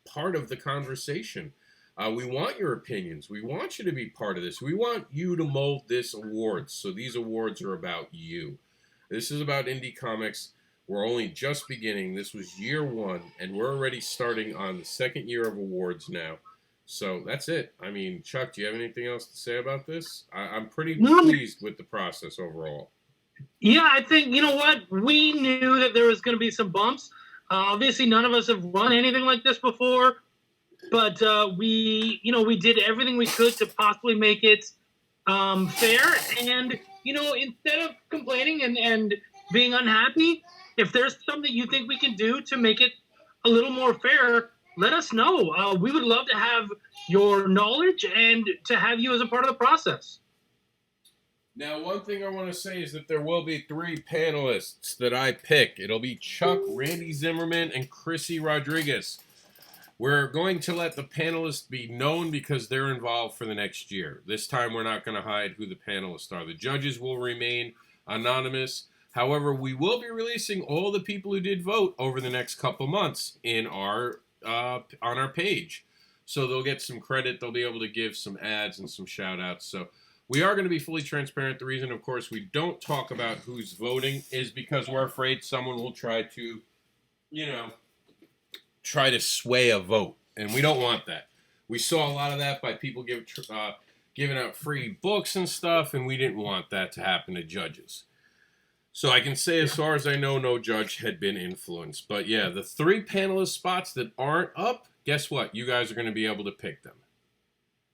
B: part of the conversation. We want your opinions. We want you to be part of this. We want you to mold this awards. So these awards are about you. This is about indie comics. We're only just beginning. This was year one, and we're already starting on the second year of awards now. So that's it. I mean, Chuck, do you have anything else to say about this? I'm pretty pleased with the process overall.
A: Yeah, I think, you know what? We knew that there was going to be some bumps. Obviously, none of us have run anything like this before. But we did everything we could to possibly make it fair. And, instead of complaining and being unhappy, if there's something you think we can do to make it a little more fair, let us know. We would love to have your knowledge and to have you as a part of the process.
B: Now, one thing I want to say is that there will be 3 panelists that I pick. It'll be Chuck, Randy Zimmerman, and Chrissy Rodriguez. We're going to let the panelists be known because they're involved for the next year. This time we're not going to hide who the panelists are. The judges will remain anonymous. However, we will be releasing all the people who did vote over the next couple months in our on our page. so they'll get some credit. They'll be able to give some ads and some shout-outs. So we are going to be fully transparent. The reason, of course, we don't talk about who's voting is because we're afraid someone will try to, try to sway a vote, and we don't want that. We saw a lot of that by people giving out free books and stuff, and we didn't want that to happen to judges. So I can say, as far as I know, no judge had been influenced. But yeah, the 3 panelist spots that aren't up, guess what? You guys are going to be able to pick them.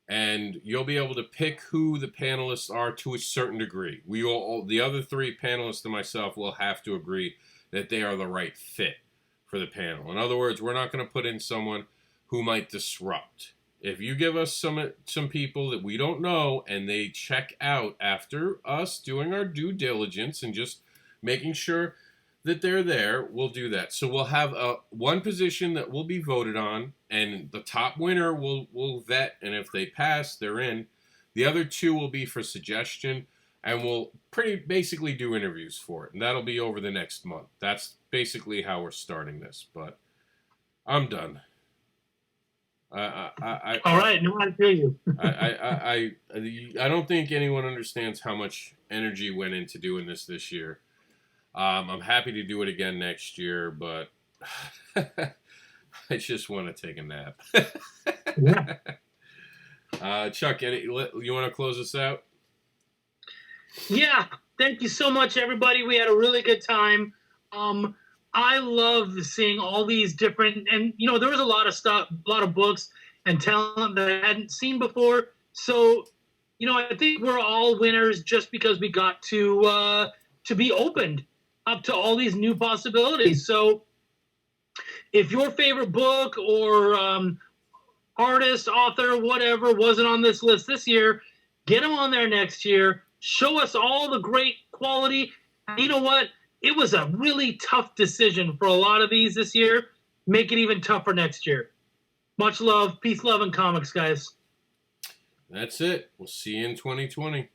B: And you'll be able to pick who the panelists are to a certain degree. The other 3 panelists and myself will have to agree that they are the right fit for the panel. In other words, we're not going to put in someone who might disrupt. If you give us some people that we don't know and they check out after us doing our due diligence and just making sure that they're there, we'll do that. So we'll have one position that will be voted on, and the top winner will vet, and if they pass, they're in. The other 2 will be for suggestion, and we'll basically do interviews for it, and that'll be over the next month. That's basically how we're starting this, but I'm done.
A: All right, no, I feel you.
B: I don't think anyone understands how much energy went into doing this year. I'm happy to do it again next year, but I just want to take a nap. Chuck, you want to close us out?
A: Yeah, thank you so much, everybody. We had a really good time. I love seeing all these different, and there was a lot of stuff, a lot of books and talent that I hadn't seen before. So, I think we're all winners just because we got to be opened up to all these new possibilities. So, if your favorite book or artist, author, whatever wasn't on this list this year, get them on there next year. Show us all the great quality. And you know what? It was a really tough decision for a lot of these this year. Make it even tougher next year. Much love. Peace, love, and comics, guys.
B: That's it. We'll see you in 2020.